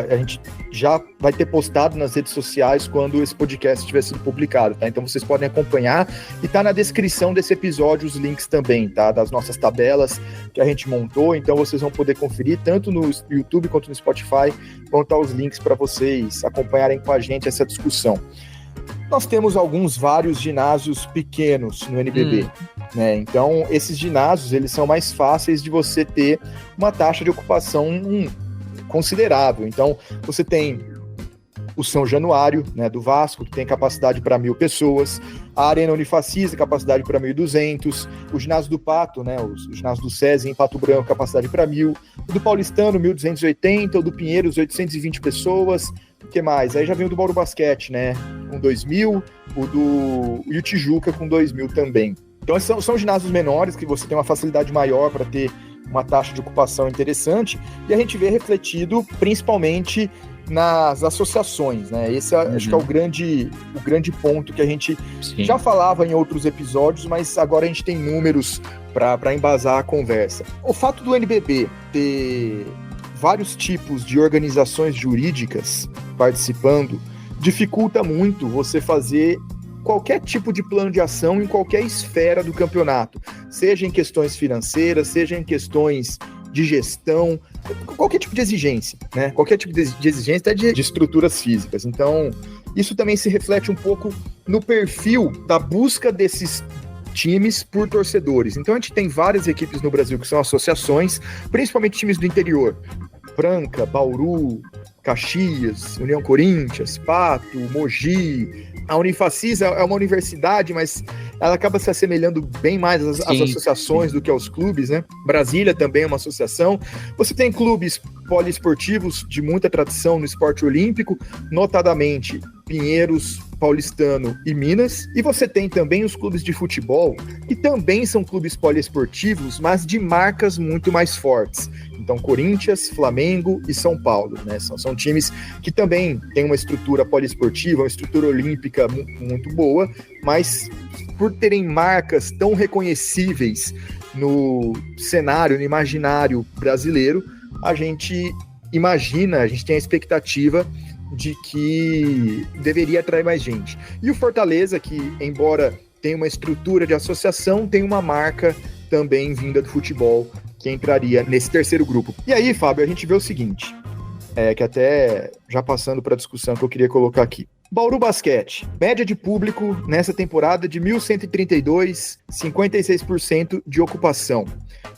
a gente já vai ter postado nas redes sociais quando esse podcast tiver sido publicado, tá? Então vocês podem acompanhar, e tá na descrição desse episódio os links também, tá? Das nossas tabelas que a gente montou, então vocês vão poder conferir tanto no YouTube quanto no Spotify, vão estar os links para vocês acompanharem com a gente essa discussão. Nós temos vários ginásios pequenos no NBB, né? Então, esses ginásios, eles são mais fáceis de você ter uma taxa de ocupação considerável. Então, você tem o São Januário, né, do Vasco, que tem capacidade para 1.000 pessoas, a Arena Unifacisa, capacidade para 1.200, o ginásio do Pato, né, o ginásio do SESI em Pato Branco, capacidade para 1.000, o do Paulistano, 1.280, o do Pinheiros, 820 pessoas, o que mais? Aí já vem o do Bauru Basquete, né, com 2.000, e o Tijuca com 2.000 também. Então são ginásios menores, que você tem uma facilidade maior para ter uma taxa de ocupação interessante, e a gente vê refletido principalmente nas associações, né? Esse acho que é o grande ponto que a gente já falava em outros episódios, mas agora a gente tem números para embasar a conversa. O fato do NBB ter vários tipos de organizações jurídicas participando dificulta muito você fazer qualquer tipo de plano de ação em qualquer esfera do campeonato, seja em questões financeiras, seja em questões de gestão, qualquer tipo de exigência, né? Qualquer tipo de exigência, até de estruturas físicas. Então, isso também se reflete um pouco no perfil da busca desses times por torcedores. Então, a gente tem várias equipes no Brasil que são associações, principalmente times do interior. Franca, Bauru, Caxias, União Corinthians, Pato, Mogi. A Unifacisa é uma universidade, mas ela acaba se assemelhando bem mais às associações do que aos clubes, né? Brasília também é uma associação. Você tem clubes poliesportivos de muita tradição no esporte olímpico, notadamente Pinheiros, Paulistano e Minas. E você tem também os clubes de futebol, que também são clubes poliesportivos, mas de marcas muito mais fortes. Então, Corinthians, Flamengo e São Paulo, né? São times que também têm uma estrutura poliesportiva, uma estrutura olímpica muito boa, mas por terem marcas tão reconhecíveis no cenário, no imaginário brasileiro, a gente tem a expectativa de que deveria atrair mais gente. E o Fortaleza, que embora tenha uma estrutura de associação, tem uma marca também vinda do futebol, que entraria nesse terceiro grupo. E aí, Fábio, a gente vê o seguinte, que até já passando para a discussão que eu queria colocar aqui. Bauru Basquete, média de público nessa temporada de 1.132, 56% de ocupação.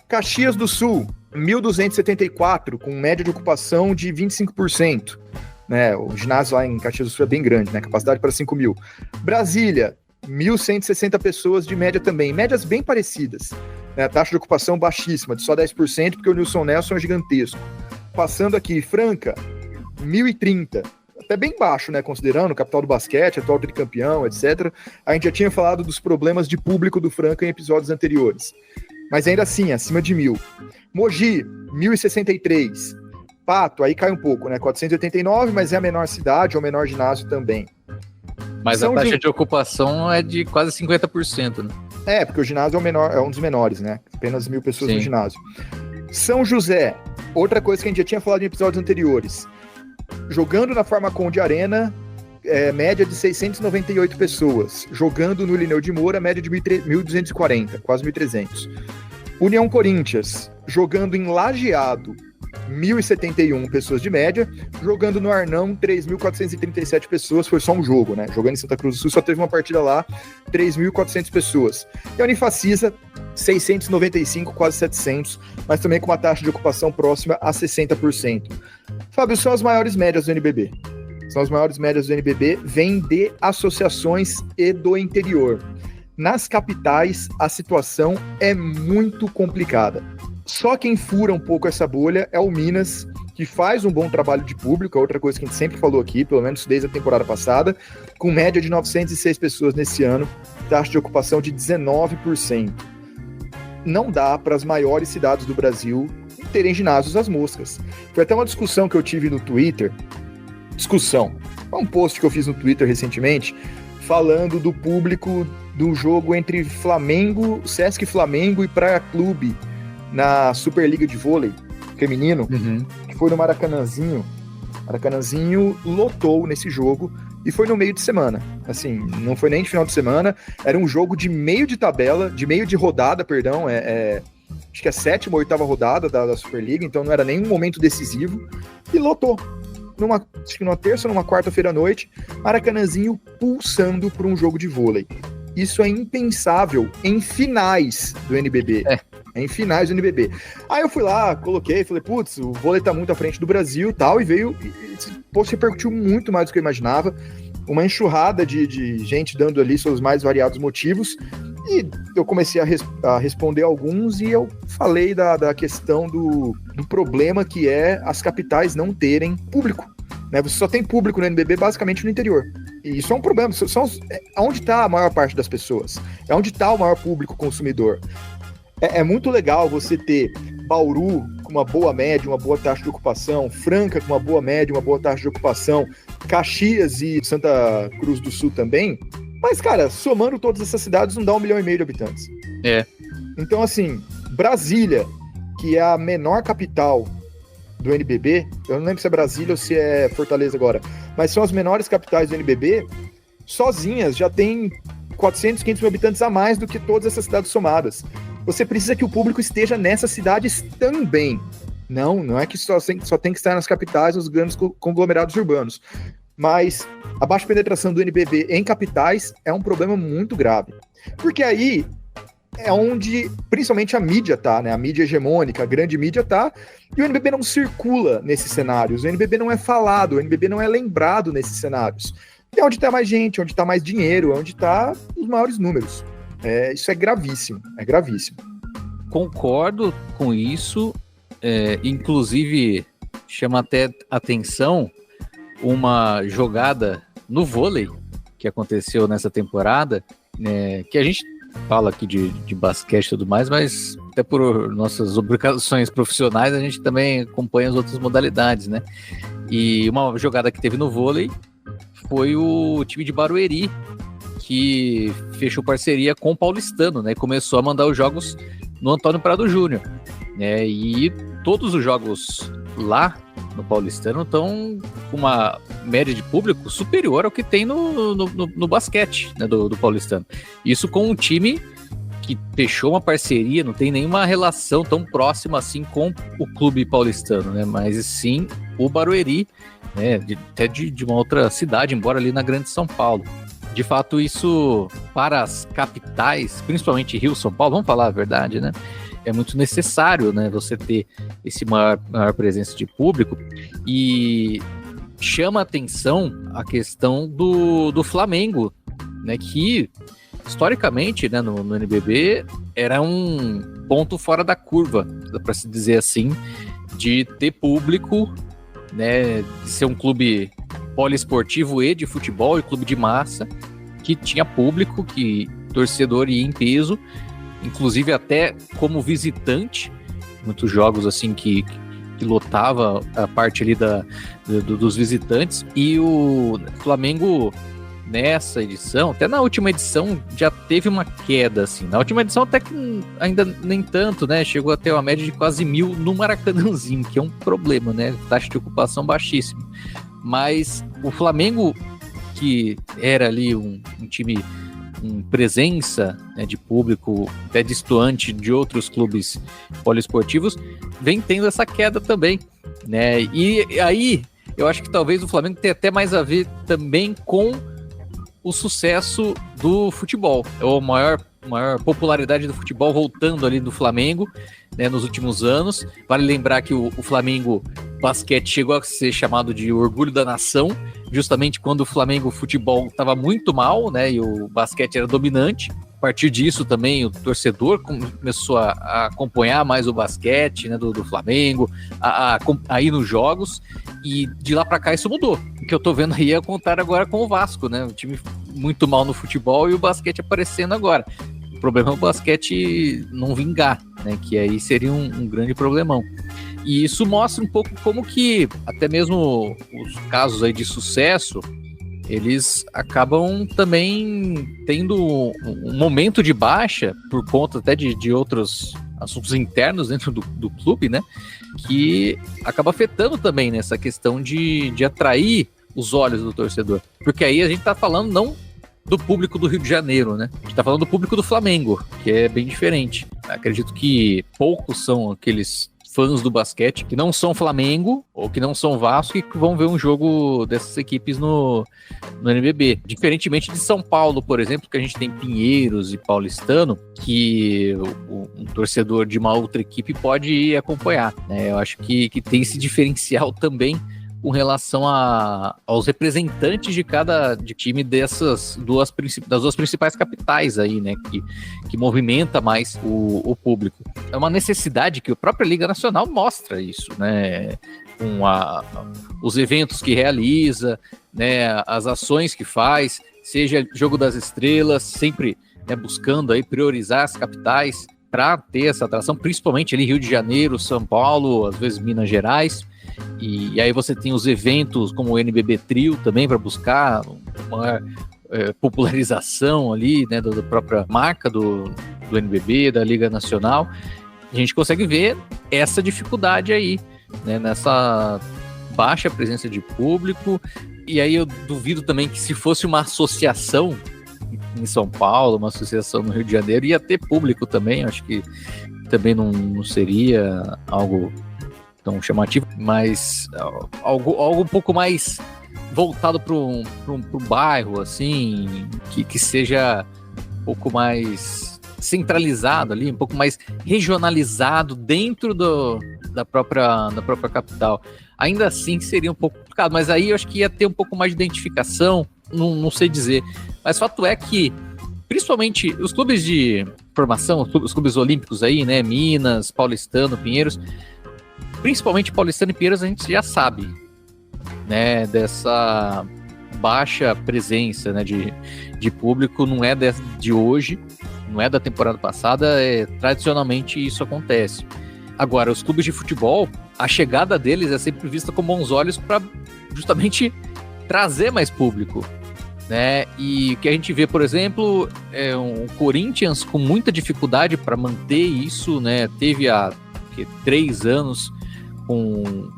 Caxias do Sul, 1.274, com média de ocupação de 25%. Né? O ginásio lá em Caxias do Sul é bem grande, né? Capacidade para 5.000. Brasília, 1.160 pessoas de média também, médias bem parecidas. Né? A taxa de ocupação baixíssima, de só 10%, porque o Nilson Nelson é gigantesco. Passando aqui, Franca, 1.030, até bem baixo, né? Considerando capital do basquete, atual tricampeão, etc. A gente já tinha falado dos problemas de público do Franca em episódios anteriores. Mas ainda assim, acima de 1.000. Mogi, 1.063. Pato, aí cai um pouco, né? 489, mas é a menor cidade, é o menor ginásio também. Mas a taxa de ocupação é de quase 50%, né? Porque o ginásio é um dos menores, né? Apenas 1.000 pessoas no ginásio. São José, outra coisa que a gente já tinha falado em episódios anteriores. Jogando na Farmaconde Arena, média de 698 pessoas. Jogando no Lineu de Moura, média de 1.240, quase 1.300. União Corinthians, jogando em Lajeado, 1.071 pessoas de média, jogando no Arnão 3.437 pessoas, foi só um jogo, né? Jogando em Santa Cruz do Sul, só teve uma partida lá, 3.400 pessoas. E a Unifacisa, 695, quase 700, mas também com uma taxa de ocupação próxima a 60%. Fábio, são as maiores médias do NBB. São as maiores médias do NBB, vêm de associações e do interior. Nas capitais, a situação é muito complicada. Só quem fura um pouco essa bolha é o Minas, que faz um bom trabalho de público, é outra coisa que a gente sempre falou aqui, pelo menos desde a temporada passada, com média de 906 pessoas nesse ano, taxa de ocupação de 19%. Não dá para as maiores cidades do Brasil terem ginásios às moscas. Foi até uma discussão que eu tive no Twitter, um post que eu fiz no Twitter recentemente, falando do público do jogo entre Flamengo, Sesc Flamengo e Praia Clube, na Superliga de Vôlei feminino, que foi no Maracanãzinho. Maracanãzinho lotou nesse jogo e foi no meio de semana. Assim, não foi nem de final de semana, era um jogo de meio de tabela, de meio de rodada, perdão, acho que é a 7ª ou 8ª rodada da Superliga, então não era nem um momento decisivo, e lotou. Acho que numa terça ou numa quarta-feira à noite, Maracanãzinho pulsando por um jogo de vôlei. Isso é impensável em finais do NBB. Em finais do NBB. Aí eu fui lá, coloquei, falei, putz, o vôlei tá muito à frente do Brasil e tal, e veio, post repercutiu muito mais do que eu imaginava, uma enxurrada de gente dando ali seus mais variados motivos, e eu comecei a responder alguns, e eu falei da questão do problema que é as capitais não terem público, né? Você só tem público no NBB basicamente no interior. E isso é um problema. Onde está a maior parte das pessoas? É onde está o maior público consumidor. É muito legal você ter Bauru com uma boa média, uma boa taxa de ocupação, Franca com uma boa média, uma boa taxa de ocupação, Caxias e Santa Cruz do Sul também. Mas, cara, somando todas essas cidades não dá 1,5 milhão de habitantes. Então, assim, Brasília, que é a menor capital do NBB, eu não lembro se é Brasília ou se é Fortaleza agora, mas são as menores capitais do NBB, sozinhas já tem 400, 500 mil habitantes a mais do que todas essas cidades somadas. Você precisa que o público esteja nessas cidades também. Não é que só tem que estar nas capitais, nos grandes conglomerados urbanos. Mas a baixa penetração do NBB em capitais é um problema muito grave. Porque aí é onde, principalmente, a mídia tá, né? A mídia hegemônica, a grande mídia tá, e o NBB não circula nesses cenários, o NBB não é falado, o NBB não é lembrado nesses cenários. E é onde tá mais gente, onde tá mais dinheiro, onde tá os maiores números. Isso é gravíssimo, Concordo com isso, inclusive chama até atenção uma jogada no vôlei que aconteceu nessa temporada, que a gente fala aqui de basquete e tudo mais, mas até por nossas obrigações profissionais a gente também acompanha as outras modalidades, né? E uma jogada que teve no vôlei foi o time de Barueri, que fechou parceria com o Paulistano, né? Começou a mandar os jogos no Antônio Prado Júnior, né? E todos os jogos lá no Paulistano estão com uma média de público superior ao que tem no basquete, né, do Paulistano. Isso com um time que fechou uma parceria, não tem nenhuma relação tão próxima assim com o clube paulistano, né? Mas sim o Barueri, né? Até de uma outra cidade, embora ali na Grande São Paulo. De fato, isso para as capitais, principalmente Rio, São Paulo, vamos falar a verdade, né? É muito necessário, né, você ter esse maior presença de público, e chama a atenção a questão do Flamengo, né, que historicamente, né, no NBB era um ponto fora da curva, dá para se dizer assim, de ter público, né, de ser um clube poliesportivo e de futebol, e clube de massa, que tinha público, que torcedor ia em peso, inclusive até como visitante, muitos jogos assim que lotava a parte ali dos visitantes, e o Flamengo nessa edição, até na última edição já teve uma queda, assim, na última edição até que ainda nem tanto, né, chegou a ter uma média de quase 1.000 no Maracanãzinho, que é um problema, né, taxa de ocupação baixíssima, mas o Flamengo, que era ali um time presença, né, de público até destoante de outros clubes poliesportivos, vem tendo essa queda também, né? E aí eu acho que talvez o Flamengo tenha até mais a ver também com o sucesso do futebol, ou a maior popularidade do futebol voltando ali do Flamengo, né, nos últimos anos. Vale lembrar que o Flamengo basquete chegou a ser chamado de orgulho da nação, justamente quando o Flamengo futebol estava muito mal, né, e o basquete era dominante. A partir disso também o torcedor começou a acompanhar mais o basquete, né, do Flamengo, a ir nos jogos, e de lá para cá isso mudou. O que eu tô vendo aí é o contrário agora com o Vasco, né, o time muito mal no futebol e o basquete aparecendo agora. O problema é o basquete não vingar, né, que aí seria um grande problemão. E isso mostra um pouco como que até mesmo os casos aí de sucesso, eles acabam também tendo um momento de baixa por conta até de outros assuntos internos dentro do clube, né? Que acaba afetando também nessa questão de atrair os olhos do torcedor. Porque aí a gente tá falando não do público do Rio de Janeiro, né? A gente tá falando do público do Flamengo, que é bem diferente. Acredito que poucos são aqueles fãs do basquete que não são Flamengo ou que não são Vasco e que vão ver um jogo dessas equipes no NBB. Diferentemente de São Paulo, por exemplo, que a gente tem Pinheiros e Paulistano, que um torcedor de uma outra equipe pode ir acompanhar, né? Eu acho que tem esse diferencial também com relação aos representantes de time das duas principais capitais aí, né, que movimenta mais o público. É uma necessidade que a própria Liga Nacional mostra isso, né, com os eventos que realiza, né, as ações que faz, seja Jogo das Estrelas, sempre, né, buscando aí priorizar as capitais para ter essa atração, principalmente ali Rio de Janeiro, São Paulo, às vezes Minas Gerais. E aí você tem os eventos como o NBB Trio também para buscar uma popularização ali, né, da própria marca do NBB, da Liga Nacional. A gente consegue ver essa dificuldade aí, né, nessa baixa presença de público. E aí eu duvido também que se fosse uma associação em São Paulo, uma associação no Rio de Janeiro, ia ter público também. Acho que também não seria algo tão chamativo, mas algo um pouco mais voltado para um bairro, assim, que seja um pouco mais centralizado ali, um pouco mais regionalizado dentro da própria capital. Ainda assim seria um pouco complicado, mas aí eu acho que ia ter um pouco mais de identificação, não sei dizer. Mas fato é que, principalmente os clubes de formação, os clubes olímpicos aí, né, Minas, Paulistano, Pinheiros, principalmente Paulistano e Pinheiros, a gente já sabe, né, dessa baixa presença, né, de público, não é de hoje, não é da temporada passada, tradicionalmente isso acontece. Agora, os clubes de futebol, a chegada deles é sempre vista com bons olhos para justamente trazer mais público, né? E o que a gente vê, por exemplo, é um Corinthians com muita dificuldade para manter isso, né? Teve há 3 anos,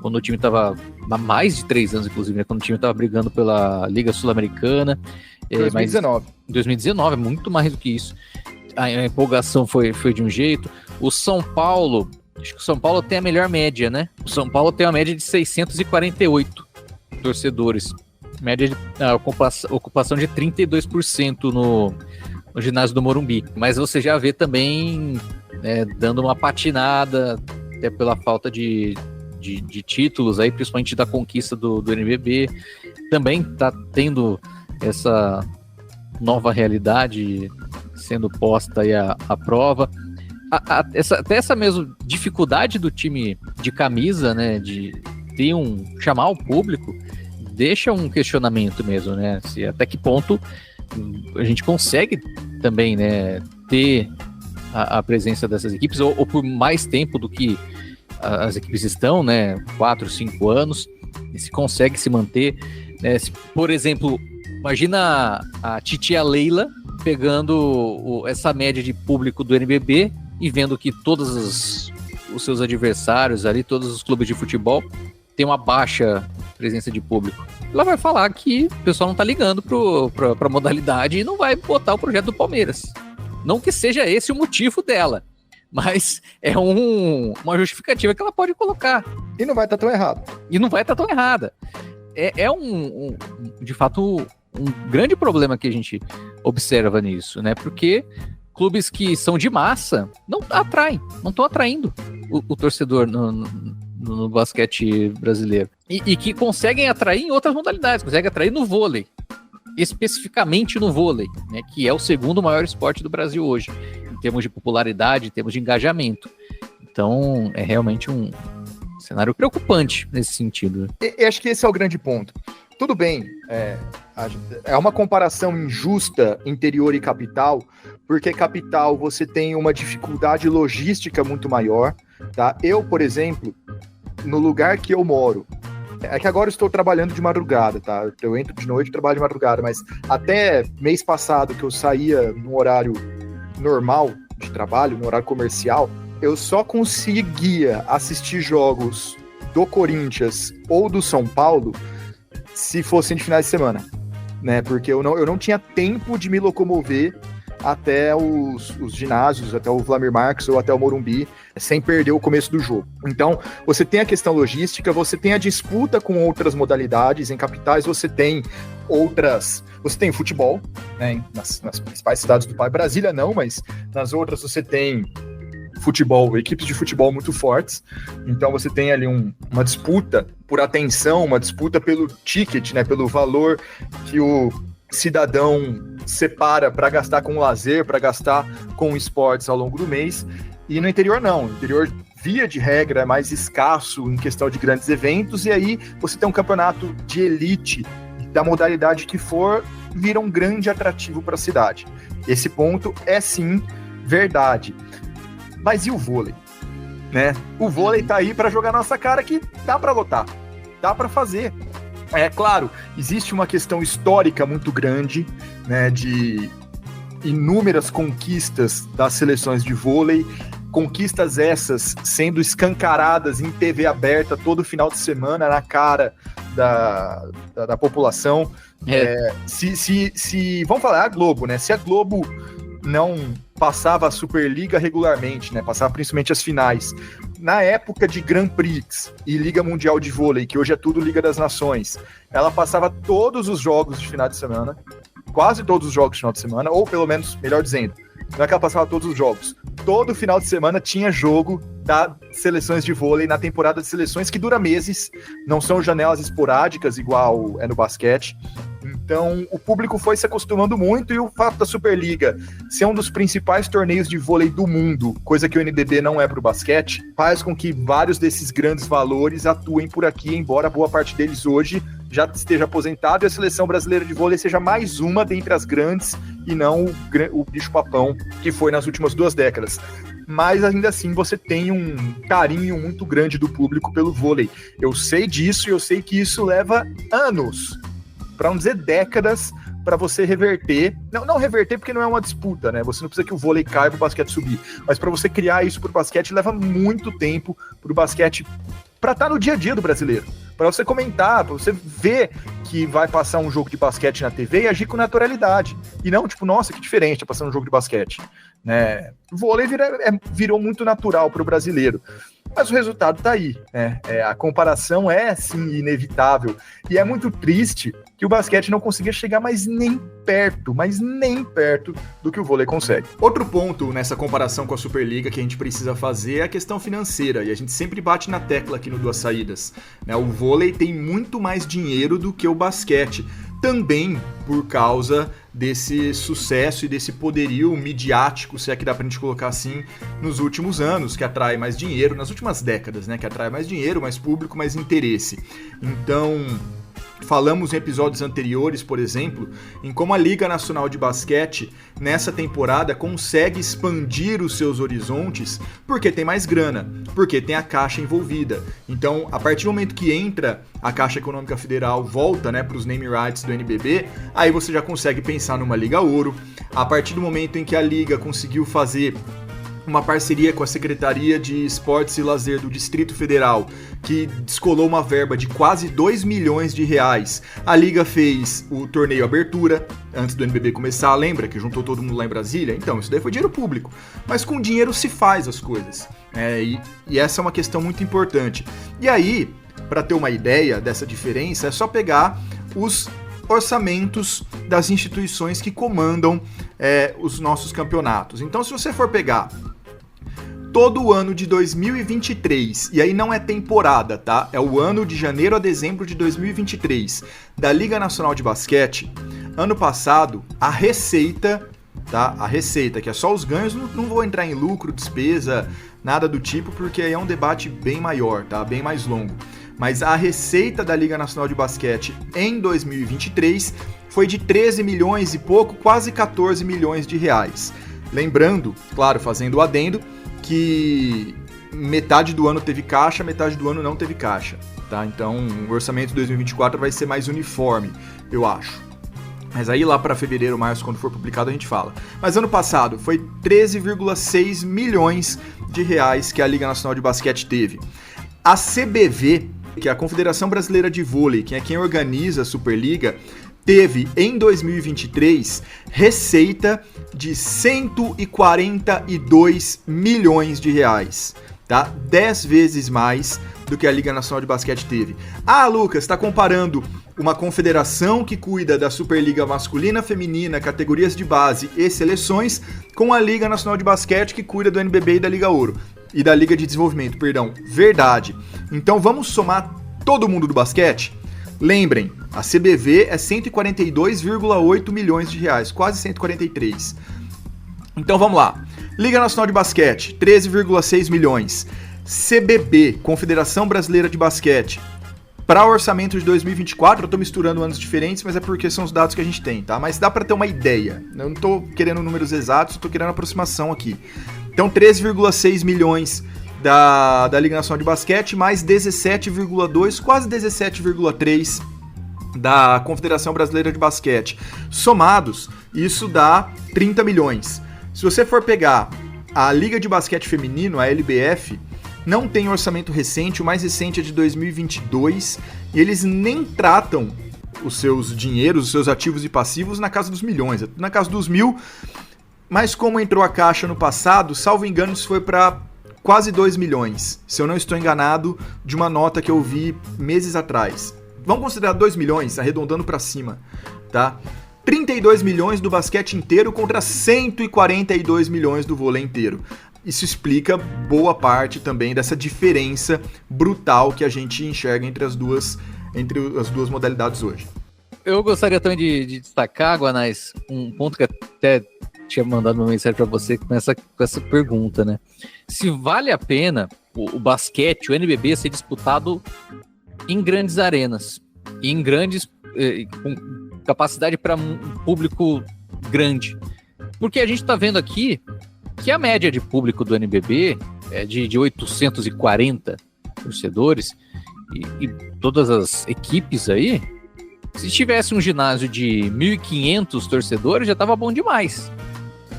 quando o time estava, há mais de 3 anos, inclusive, né, quando o time estava brigando pela Liga Sul-Americana. 2019. 2019, é muito mais do que isso. A empolgação foi de um jeito. O São Paulo, acho que o São Paulo tem a melhor média, né? O São Paulo tem uma média de 648 torcedores. Média de ocupação de 32% no ginásio do Morumbi. Mas você já vê também, né, dando uma patinada, até pela falta de títulos, aí, principalmente da conquista do NBB. Também está tendo essa nova realidade sendo posta aí à prova. Até essa mesma dificuldade do time de camisa, né, de ter chamar o público, deixa um questionamento mesmo, né, se até que ponto a gente consegue também, né, ter a presença dessas equipes, ou por mais tempo do que as equipes estão, né, 4, 5 anos, e se consegue se manter, né, por exemplo, imagina a titia Leila pegando essa média de público do NBB e vendo que todos os seus adversários ali, todos os clubes de futebol, têm uma baixa presença de público. ela vai falar que o pessoal não tá ligando pra modalidade e não vai botar o projeto do Palmeiras. Não que seja esse o motivo dela, mas é uma justificativa que ela pode colocar. E não vai estar tão errado. E não vai estar tão errada. De fato, um grande problema que a gente observa nisso, né? Porque clubes que são de massa não estão atraindo o torcedor no basquete brasileiro. E que conseguem atrair em outras modalidades, conseguem atrair no vôlei, especificamente no vôlei, né? Que é o segundo maior esporte do Brasil hoje, em termos de popularidade, em termos de engajamento. Então, é realmente um cenário preocupante nesse sentido. E acho que esse é o grande ponto. Tudo bem, é uma comparação injusta interior e capital, porque capital você tem uma dificuldade logística muito maior, tá? Eu, por exemplo, no lugar que eu moro, é que agora eu estou trabalhando de madrugada, tá? Eu entro de noite e trabalho de madrugada, mas até mês passado que eu saía no horário normal de trabalho, no horário comercial, eu só conseguia assistir jogos do Corinthians ou do São Paulo se fossem de finais de semana, né? Porque eu não tinha tempo de me locomover até os ginásios, até o Vlamir Marques ou até o Morumbi, sem perder o começo do jogo. Então, você tem a questão logística, você tem a disputa com outras modalidades, em capitais você tem futebol, né, nas principais cidades do país, Brasília não, mas nas outras você tem futebol, equipes de futebol muito fortes, então você tem ali uma disputa por atenção, uma disputa pelo ticket, né, pelo valor que o cidadão separa para gastar com lazer, para gastar com esportes ao longo do mês, e no interior não, no interior via de regra é mais escasso em questão de grandes eventos, e aí você tem um campeonato de elite da modalidade que for, vira um grande atrativo para a cidade. Esse ponto é sim verdade. Mas e o vôlei? Né? O vôlei tá aí para jogar nossa cara que dá para lotar, dá para fazer. É claro, existe uma questão histórica muito grande, né, de inúmeras conquistas das seleções de vôlei, conquistas essas sendo escancaradas em TV aberta todo final de semana na cara da população. Vamos falar a Globo, né? Se a Globo não passava a Superliga regularmente, né? Passava principalmente as finais. Na época de Grand Prix e Liga Mundial de Vôlei, que hoje é tudo Liga das Nações, ela passava todos os jogos de final de semana, quase todos os jogos de final de semana, ou pelo menos, melhor dizendo, não é que ela passava todos os jogos. Todo final de semana tinha jogo das seleções de vôlei na temporada de seleções, que dura meses, não são janelas esporádicas, igual é no basquete. Então, o público foi se acostumando muito, e o fato da Superliga ser um dos principais torneios de vôlei do mundo, coisa que o NBB não é para o basquete, faz com que vários desses grandes valores atuem por aqui, embora boa parte deles hoje já esteja aposentado, e a seleção brasileira de vôlei seja mais uma dentre as grandes, e não o bicho-papão que foi nas últimas 2 décadas. Mas ainda assim você tem um carinho muito grande do público pelo vôlei. Eu sei disso, e eu sei que isso leva anos, para não dizer décadas, para você reverter. Não reverter porque não é uma disputa, né? Você não precisa que o vôlei caia para o basquete subir. Mas para você criar isso para o basquete, leva muito tempo para o basquete, para estar no dia a dia do brasileiro. Para você comentar, para você ver que vai passar um jogo de basquete na TV e agir com naturalidade. E não, tipo, nossa, que diferente, tá passando um jogo de basquete. Né? O vôlei virou muito natural para o brasileiro. Mas o resultado tá aí, né? A comparação é, sim, inevitável. E é muito triste que o basquete não consiga chegar mais nem perto do que o vôlei consegue. Outro ponto nessa comparação com a Superliga que a gente precisa fazer é a questão financeira. E a gente sempre bate na tecla aqui no Duas Saídas, né? O vôlei tem muito mais dinheiro do que o basquete. Também por causa desse sucesso e desse poderio midiático, se é que dá pra gente colocar assim, nos últimos anos, que atrai mais dinheiro, nas últimas décadas, né, que atrai mais dinheiro, mais público, mais interesse. Então, falamos em episódios anteriores, por exemplo, em como a Liga Nacional de Basquete, nessa temporada, consegue expandir os seus horizontes porque tem mais grana, porque tem a Caixa envolvida. Então, a partir do momento que entra a Caixa Econômica Federal, volta, né, para os name rights do NBB, aí você já consegue pensar numa Liga Ouro. A partir do momento em que a Liga conseguiu fazer uma parceria com a Secretaria de Esportes e Lazer do Distrito Federal, que descolou uma verba de quase 2 milhões de reais. A Liga fez o torneio Abertura, antes do NBB começar, lembra que juntou todo mundo lá em Brasília? Então, isso daí foi dinheiro público. Mas com dinheiro se faz as coisas. E essa é uma questão muito importante. E aí, para ter uma ideia dessa diferença, é só pegar os orçamentos das instituições que comandam os nossos campeonatos. Então, se você for pegar todo o ano de 2023, e aí não é temporada, tá? É o ano de janeiro a dezembro de 2023, da Liga Nacional de Basquete. Ano passado, a receita, tá? A receita, que é só os ganhos, não vou entrar em lucro, despesa, nada do tipo, porque aí é um debate bem maior, tá? Bem mais longo. Mas a receita da Liga Nacional de Basquete em 2023 foi de 13 milhões e pouco, quase 14 milhões de reais. Lembrando, claro, fazendo o adendo, que metade do ano teve caixa, metade do ano não teve caixa, tá? Então, o orçamento de 2024 vai ser mais uniforme, eu acho. Mas aí lá para fevereiro, março, quando for publicado, a gente fala. Mas ano passado foi 13,6 milhões de reais que a Liga Nacional de Basquete teve. A CBV, que é a Confederação Brasileira de Vôlei, que é quem organiza a Superliga, teve em 2023 receita de 142 milhões de reais, tá? 10 vezes mais do que a Liga Nacional de Basquete teve. Ah, Lucas, está comparando uma confederação que cuida da Superliga masculina, feminina, categorias de base e seleções com a Liga Nacional de Basquete que cuida do NBB e da Liga Ouro. E da Liga de Desenvolvimento, perdão. Verdade. Então vamos somar todo mundo do basquete? Lembrem, a CBV é 142,8 milhões de reais, quase 143. Então vamos lá. Liga Nacional de Basquete, 13,6 milhões. CBB, Confederação Brasileira de Basquete. Para o orçamento de 2024, eu estou misturando anos diferentes, mas é porque são os dados que a gente tem, tá? Mas dá para ter uma ideia. Eu não estou querendo números exatos, estou querendo aproximação aqui. Então 13,6 milhões da Liga Nacional de Basquete, mais 17,2, quase 17,3 da Confederação Brasileira de Basquete. Somados, isso dá 30 milhões. Se você for pegar a Liga de Basquete Feminino, a LBF, não tem orçamento recente, o mais recente é de 2022, e eles nem tratam os seus dinheiros, os seus ativos e passivos na casa dos milhões, é na casa dos mil, mas como entrou a caixa no passado, salvo engano, isso foi para quase 2 milhões, se eu não estou enganado, de uma nota que eu vi meses atrás. Vamos considerar 2 milhões, arredondando para cima, tá? 32 milhões do basquete inteiro contra 142 milhões do vôlei inteiro. Isso explica boa parte também dessa diferença brutal que a gente enxerga entre as duas modalidades hoje. Eu gostaria também de destacar, Guanais, um ponto que até tinha mandado uma mensagem para você com essa pergunta, né? Se vale a pena o basquete, o NBB, ser disputado em grandes arenas, em grandes, com capacidade para um público grande. Porque a gente está vendo aqui que a média de público do NBB é de 840 torcedores e todas as equipes aí, se tivesse um ginásio de 1.500 torcedores, já estava bom demais.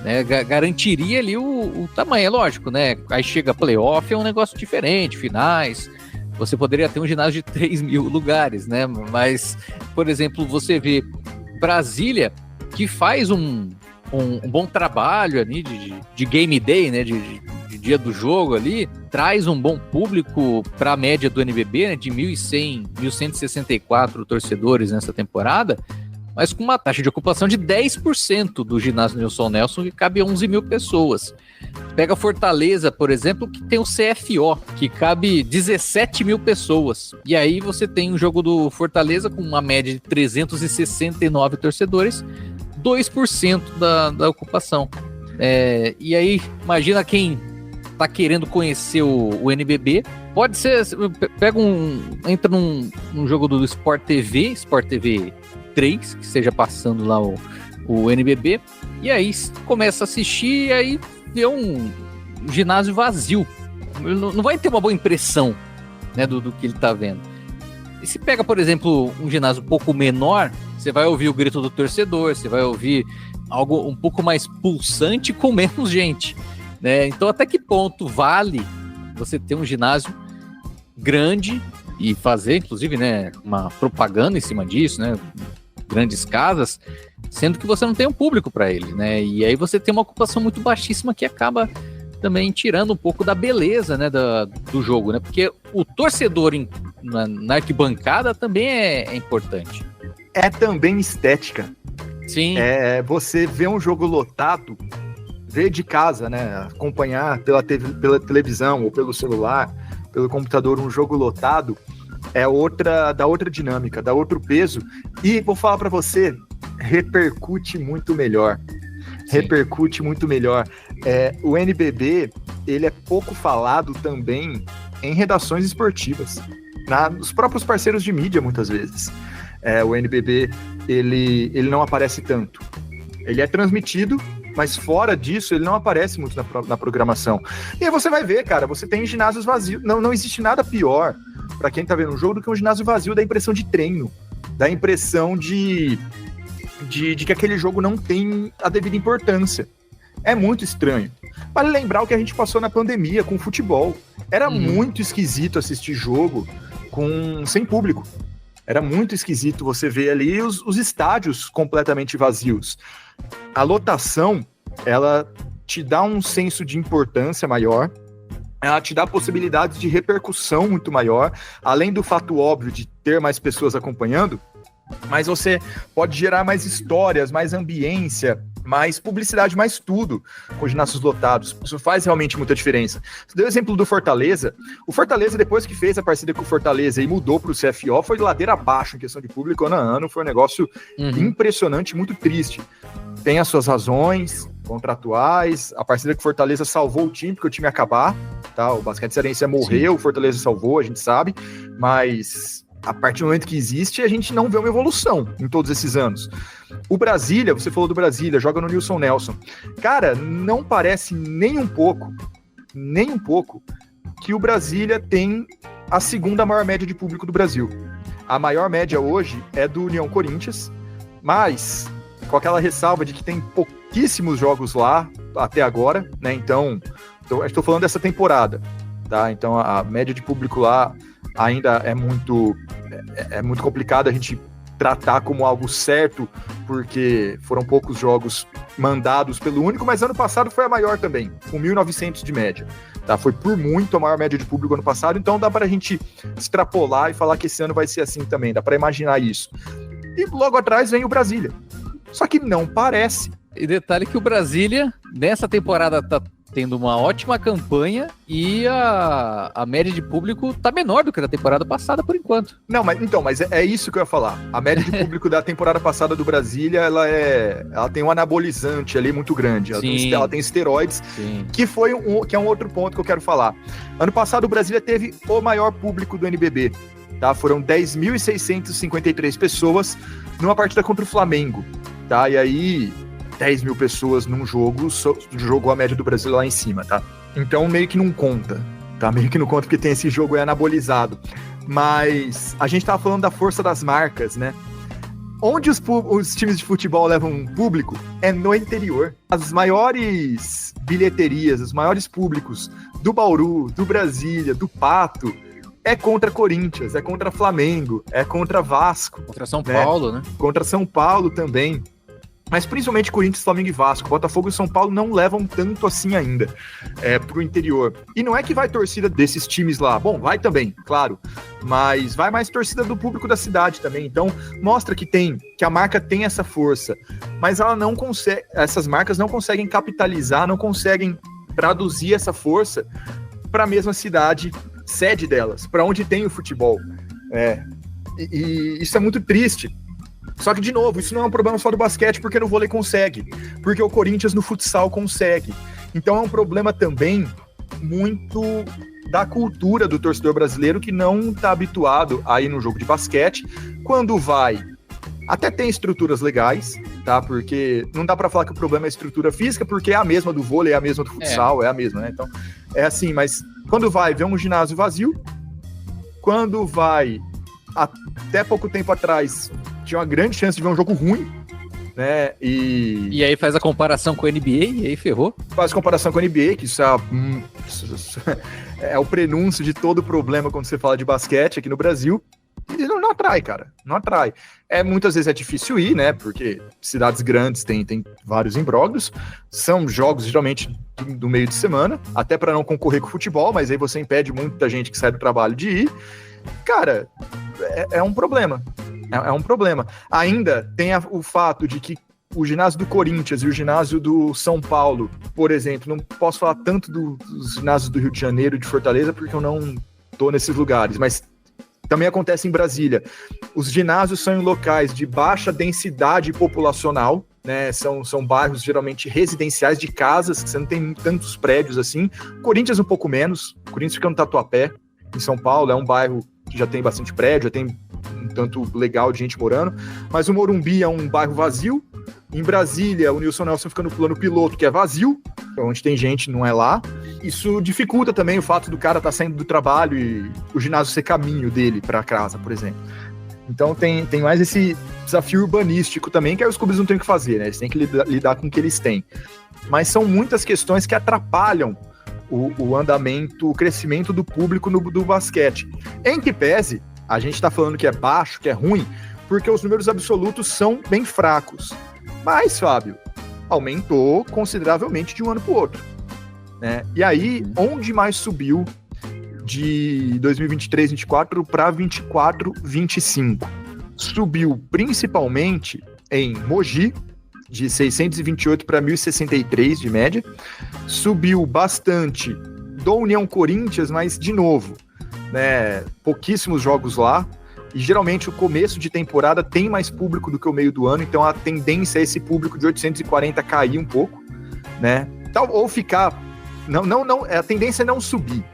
Né? Garantiria ali o tamanho, é lógico, né? Aí chega playoff, é um negócio diferente, finais. Você poderia ter um ginásio de 3 mil lugares, né? Mas, por exemplo, você vê Brasília, que faz um bom trabalho ali de game day, né? De dia do jogo ali, traz um bom público para a média do NBB, né? De 1.100, 1.164 torcedores nessa temporada, mas com uma taxa de ocupação de 10% do ginásio Nilson Nelson, que cabe 11 mil pessoas. Pega Fortaleza, por exemplo, que tem o CFO, que cabe 17 mil pessoas. E aí você tem um jogo do Fortaleza com uma média de 369 torcedores, 2% da ocupação. E aí, imagina quem tá querendo conhecer o NBB, pode ser, entra num jogo do Sport TV 3, que esteja passando lá o NBB, e aí começa a assistir, e aí vê um ginásio vazio. Não vai ter uma boa impressão, né, do que ele tá vendo. E se pega, por exemplo, um ginásio um pouco menor, você vai ouvir o grito do torcedor, você vai ouvir algo um pouco mais pulsante com menos gente. né? Então, até que ponto vale você ter um ginásio grande e fazer, inclusive, né, uma propaganda em cima disso, né? Grandes casas, sendo que você não tem um público para ele, né? E aí você tem uma ocupação muito baixíssima que acaba também tirando um pouco da beleza, né, do jogo, né? Porque o torcedor na arquibancada também é importante. É também estética. Sim. Você vê um jogo lotado, ver de casa, né? Acompanhar pela televisão ou pelo celular, pelo computador, um jogo lotado, dá outra dinâmica, dá outro peso. E vou falar para você, repercute muito melhor. Sim. Repercute muito melhor. O NBB, ele é pouco falado também em redações esportivas, nos próprios parceiros de mídia, muitas vezes. O NBB, ele não aparece tanto. Ele é transmitido, mas fora disso, ele não aparece muito na programação. E aí você vai ver, cara, você tem ginásios vazios. Não existe nada pior para quem tá vendo um jogo do que um ginásio vazio, da impressão de treino, da impressão de que aquele jogo não tem a devida importância. É muito estranho. Vale lembrar o que a gente passou na pandemia com o futebol. Era muito esquisito assistir jogo sem público. Era muito esquisito você ver ali os estádios completamente vazios. A lotação, ela te dá um senso de importância maior, ela te dá possibilidades de repercussão muito maior, além do fato óbvio de ter mais pessoas acompanhando, mas você pode gerar mais histórias, mais ambiência, mais publicidade, mais tudo com ginásios lotados. Isso faz realmente muita diferença. Você deu o exemplo do Fortaleza. O Fortaleza, depois que fez a parceria com o Fortaleza e mudou para o CFO, foi de ladeira abaixo em questão de público ano a ano. Foi um negócio impressionante, muito triste. Tem as suas razões contratuais. A parceria com o Fortaleza salvou o time, porque o time ia acabar. Tá? O basquete cearense morreu, o Fortaleza salvou, a gente sabe. Mas a partir do momento que existe, a gente não vê uma evolução em todos esses anos. O Brasília, você falou do Brasília, joga no Nilson Nelson. Cara, não parece nem um pouco, que o Brasília tem a segunda maior média de público do Brasil. A maior média hoje é do União Corinthians, mas com aquela ressalva de que tem pouquíssimos jogos lá até agora, né? Então, estou falando dessa temporada, tá? Então, a média de público lá ainda é muito complicado a gente tratar como algo certo, porque foram poucos jogos mandados pelo único, mas ano passado foi a maior também, com 1.900 de média. Tá? Foi por muito a maior média de público ano passado, então dá para a gente extrapolar e falar que esse ano vai ser assim também, dá para imaginar isso. E logo atrás vem o Brasília. Só que não parece. E detalhe que o Brasília, nessa temporada, tá tendo uma ótima campanha e a média de público tá menor do que na temporada passada, por enquanto. Não, mas é isso que eu ia falar. A média de público da temporada passada do Brasília, ela tem um anabolizante ali muito grande. Ela tem esteroides, que é um outro ponto que eu quero falar. Ano passado o Brasília teve o maior público do NBB. Tá? Foram 10.653 pessoas numa partida contra o Flamengo. Tá? E aí 10 mil pessoas num jogo, jogou a média do Brasil lá em cima, tá? Então meio que não conta, tá? Meio que não conta porque tem esse jogo anabolizado. Mas a gente tava falando da força das marcas, né? Onde os times de futebol levam público é no interior. As maiores bilheterias, os maiores públicos do Bauru, do Brasília, do Pato, é contra Corinthians, é contra Flamengo, é contra Vasco. Contra São Paulo, né? Contra São Paulo também. Mas principalmente Corinthians, Flamengo e Vasco. Botafogo e São Paulo não levam tanto assim ainda pro interior. E não é que vai torcida desses times lá. Bom, vai também, claro. Mas vai mais torcida do público da cidade também. Então, mostra que a marca tem essa força. Mas ela não consegue, essas marcas não conseguem capitalizar, não conseguem traduzir essa força para a mesma cidade, sede delas, para onde tem o futebol. E isso é muito triste. Só que, de novo, isso não é um problema só do basquete, porque no vôlei consegue, porque o Corinthians no futsal consegue. Então é um problema também muito da cultura do torcedor brasileiro, que não está habituado a ir no jogo de basquete. Quando vai, até tem estruturas legais, tá? Porque não dá para falar que o problema é a estrutura física, porque é a mesma do vôlei, é a mesma do futsal, é a mesma, né? Então, é assim, mas quando vai, vê um ginásio vazio. Quando vai, até pouco tempo atrás, tinha uma grande chance de ver um jogo ruim, né? E aí faz a comparação com a NBA e aí ferrou. Faz comparação com a NBA, que isso é o prenúncio de todo o problema quando você fala de basquete aqui no Brasil. E não atrai, cara. Não atrai. Muitas vezes é difícil ir, né? Porque cidades grandes tem vários imbróglios. São jogos, geralmente, do meio de semana. Até para não concorrer com o futebol, mas aí você impede muita gente que sai do trabalho de ir. Cara, é um problema. É um problema. Ainda tem o fato de que o ginásio do Corinthians e o ginásio do São Paulo, por exemplo, não posso falar tanto dos ginásios do Rio de Janeiro e de Fortaleza, porque eu não tô nesses lugares, mas também acontece em Brasília. Os ginásios são em locais de baixa densidade populacional, né? São bairros geralmente residenciais de casas, que você não tem tantos prédios assim. Corinthians um pouco menos. Corinthians fica no Tatuapé. Em São Paulo é um bairro que já tem bastante prédio, já tem um tanto legal de gente morando. Mas o Morumbi é um bairro vazio. Em Brasília, o Nilson Nelson fica no plano piloto, que é vazio, onde tem gente, não é lá. Isso dificulta também o fato do cara estar saindo do trabalho e o ginásio ser caminho dele para casa, por exemplo. Então tem mais esse desafio urbanístico também, que aí os clubes não têm o que fazer, né? Eles têm que lidar com o que eles têm. Mas são muitas questões que atrapalham o andamento, o crescimento do público do basquete. Em que pese, a gente está falando que é baixo, que é ruim, porque os números absolutos são bem fracos. Mas, Fábio, aumentou consideravelmente de um ano para o outro, né? E aí, onde mais subiu de 2023-24 para 24-25? Subiu principalmente em Mogi, de 628 para 1.063 de média. Subiu bastante do União Corinthians, mas, de novo, né, pouquíssimos jogos lá. E geralmente o começo de temporada tem mais público do que o meio do ano, então a tendência é esse público de 840 cair um pouco, né? Ou ficar. Não, a tendência é não subir,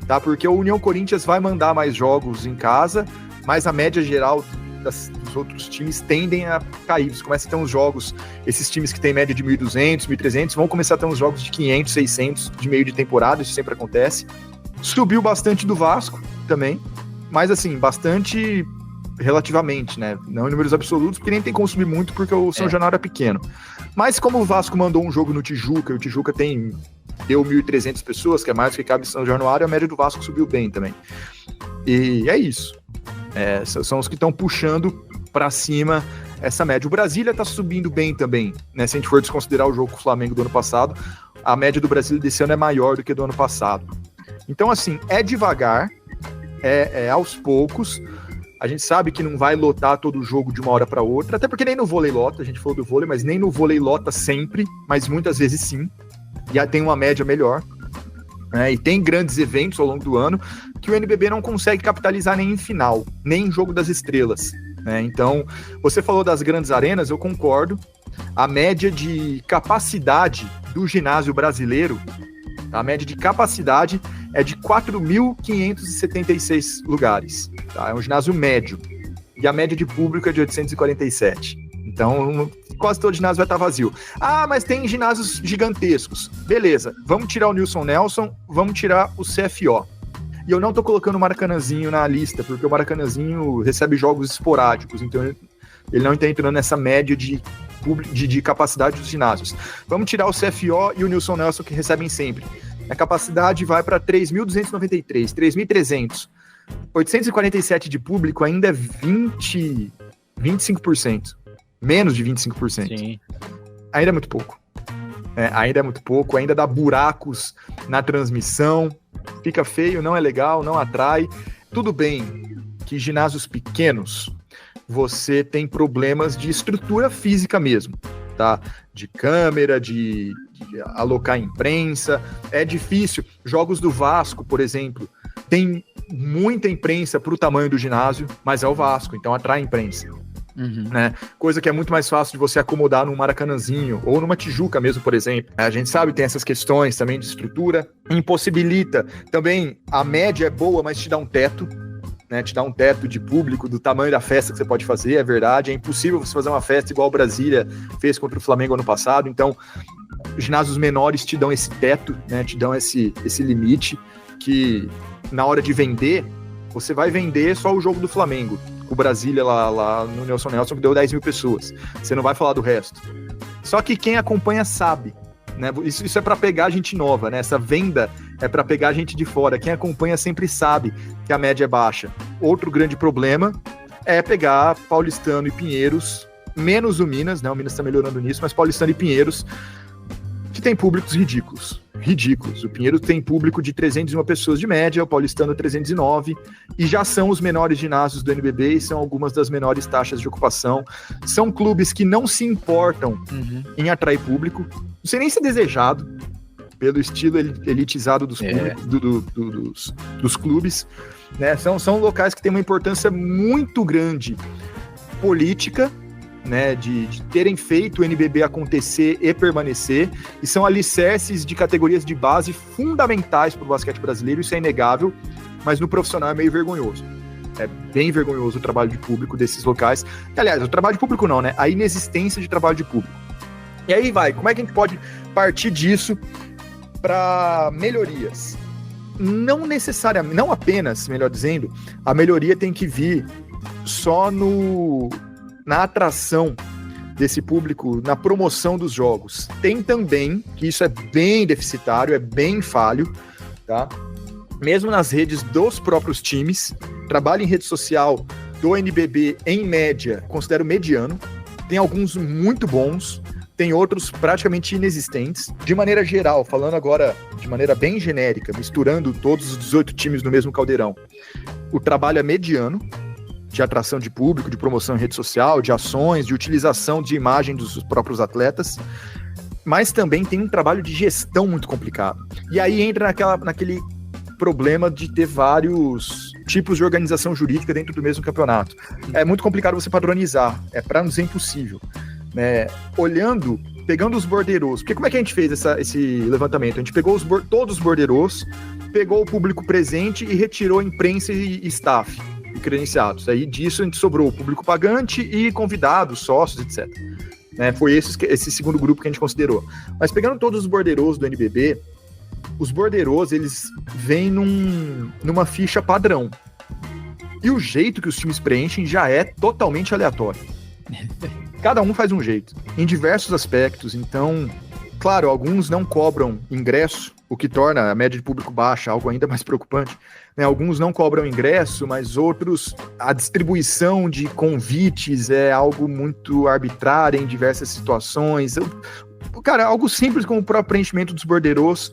tá? Porque o União Corinthians vai mandar mais jogos em casa, mas a média geral dos outros times tendem a cair. Você começa a ter uns jogos, esses times que têm média de 1.200, 1.300, vão começar a ter uns jogos de 500, 600 de meio de temporada, isso sempre acontece. Subiu bastante do Vasco também, mas assim, bastante relativamente, né? Não em números absolutos, porque nem tem como subir muito, porque o São Januário é pequeno. Mas como o Vasco mandou um jogo no Tijuca, e o Tijuca deu 1.300 pessoas, que é mais do que cabe em São Januário, a média do Vasco subiu bem também. E é isso. São os que estão puxando para cima essa média. O Brasília está subindo bem também, né? Se a gente for desconsiderar o jogo com o Flamengo do ano passado, a média do Brasília desse ano é maior do que do ano passado. Então, assim, é devagar, aos poucos. A gente sabe que não vai lotar todo o jogo de uma hora para outra, até porque nem no vôlei lota, a gente falou do vôlei, mas nem no vôlei lota sempre, mas muitas vezes sim, e tem uma média melhor, né? E tem grandes eventos ao longo do ano que o NBB não consegue capitalizar nem em final, nem em jogo das estrelas, né? Então, você falou das grandes arenas, eu concordo, a média de capacidade do ginásio brasileiro, a média de capacidade é de 4.576 lugares. Tá? É um ginásio médio. E a média de público é de 847. Então, quase todo ginásio vai estar vazio. Ah, mas tem ginásios gigantescos. Beleza, vamos tirar o Nilson Nelson, vamos tirar o CFO. E eu não estou colocando o Maracanãzinho na lista, porque o Maracanãzinho recebe jogos esporádicos, então ele não está entrando nessa média de capacidade dos ginásios. Vamos tirar o CFO e o Nilson Nelson, que recebem sempre. A capacidade vai para 3.293, 3.300. 847 de público ainda é 25%. Menos de 25%. Sim. Ainda é muito pouco. Ainda é muito pouco, ainda dá buracos na transmissão. Fica feio, não é legal, não atrai. Tudo bem que ginásios pequenos você tem problemas de estrutura física mesmo, tá? De câmera, de alocar imprensa. É difícil. Jogos do Vasco, por exemplo, tem muita imprensa para o tamanho do ginásio, mas é o Vasco, então atrai imprensa. Uhum. Né? Coisa que é muito mais fácil de você acomodar num Maracanãzinho ou numa Tijuca mesmo, por exemplo. A gente sabe que tem essas questões também de estrutura. Impossibilita. Também a média é boa, mas te dá um teto. Né, te dá um teto de público do tamanho da festa que você pode fazer, é verdade. É impossível você fazer uma festa igual o Brasília fez contra o Flamengo ano passado. Então, ginásios menores te dão esse teto, né, te dão esse limite que, na hora de vender, você vai vender só o jogo do Flamengo. o Brasília lá no Nelson Nelson, que deu 10 mil pessoas. Você não vai falar do resto. Só que quem acompanha sabe, né? Isso é para pegar gente nova, né? Essa venda é para pegar gente de fora. Quem acompanha sempre sabe que a média é baixa. Outro grande problema é pegar Paulistano e Pinheiros, menos o Minas, né? O Minas está melhorando nisso, mas Paulistano e Pinheiros, que tem públicos ridículos. O Pinheiro tem público de 301 pessoas de média, o Paulistano 309, e já são os menores ginásios do NBB e são algumas das menores taxas de ocupação. São clubes que não se importam em atrair público, não sei nem se é desejado, pelo estilo elitizado dos públicos, dos clubes, né? São locais que têm uma importância muito grande política, né, de terem feito o NBB acontecer e permanecer, e são alicerces de categorias de base fundamentais para o basquete brasileiro, isso é inegável, mas no profissional é meio vergonhoso. É bem vergonhoso o trabalho de público desses locais. Aliás, o trabalho de público não, né? A inexistência de trabalho de público. E aí como é que a gente pode partir disso para melhorias? Não necessariamente, não apenas, melhor dizendo, a melhoria tem que vir só na atração desse público, na promoção dos jogos. Tem também, que isso é bem deficitário, é bem falho, tá? Mesmo nas redes dos próprios times, trabalho em rede social do NBB, em média, considero mediano. Tem alguns muito bons, tem outros praticamente inexistentes. De maneira geral, falando agora de maneira bem genérica, misturando todos os 18 times no mesmo caldeirão, o trabalho é mediano, de atração de público, de promoção em rede social, de ações, de utilização de imagem dos próprios atletas, mas também tem um trabalho de gestão muito complicado. E aí entra naquele problema de ter vários tipos de organização jurídica dentro do mesmo campeonato. É muito complicado você padronizar, para não dizer impossível, né? Pegando os borderôs, porque como é que a gente fez esse levantamento? A gente pegou todos os borderôs, pegou o público presente e retirou imprensa e staff e credenciados. Aí disso a gente sobrou o público pagante e convidados, sócios, etc. Foi esse segundo grupo que a gente considerou. Mas pegando todos os borderôs do NBB, os borderôs, eles vêm numa ficha padrão. E o jeito que os times preenchem já é totalmente aleatório. Cada um faz um jeito, em diversos aspectos. Então, claro, alguns não cobram ingresso, o que torna a média de público baixa algo ainda mais preocupante. Alguns não cobram ingresso, mas outros, a distribuição de convites é algo muito arbitrário em diversas situações. Cara, algo simples como o próprio preenchimento dos borderôs,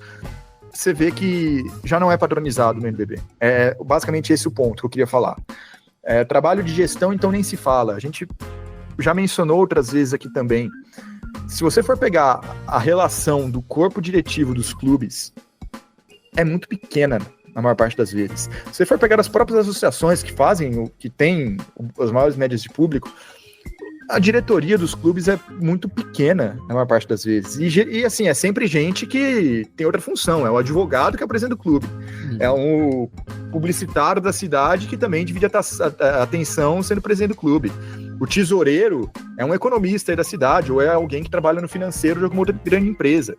você vê que já não é padronizado no NBB. É basicamente esse o ponto que eu queria falar. Trabalho de gestão, então, nem se fala. A gente já mencionou outras vezes aqui também. Se você for pegar a relação do corpo diretivo dos clubes, é muito pequena na maior parte das vezes. Se você for pegar as próprias associações que têm as maiores médias de público, a diretoria dos clubes é muito pequena na maior parte das vezes. E assim, é sempre gente que tem outra função. É o advogado que apresenta o clube. É um publicitário da cidade que também divide a atenção sendo presidente do clube. O tesoureiro é um economista aí da cidade, ou é alguém que trabalha no financeiro de alguma outra grande empresa.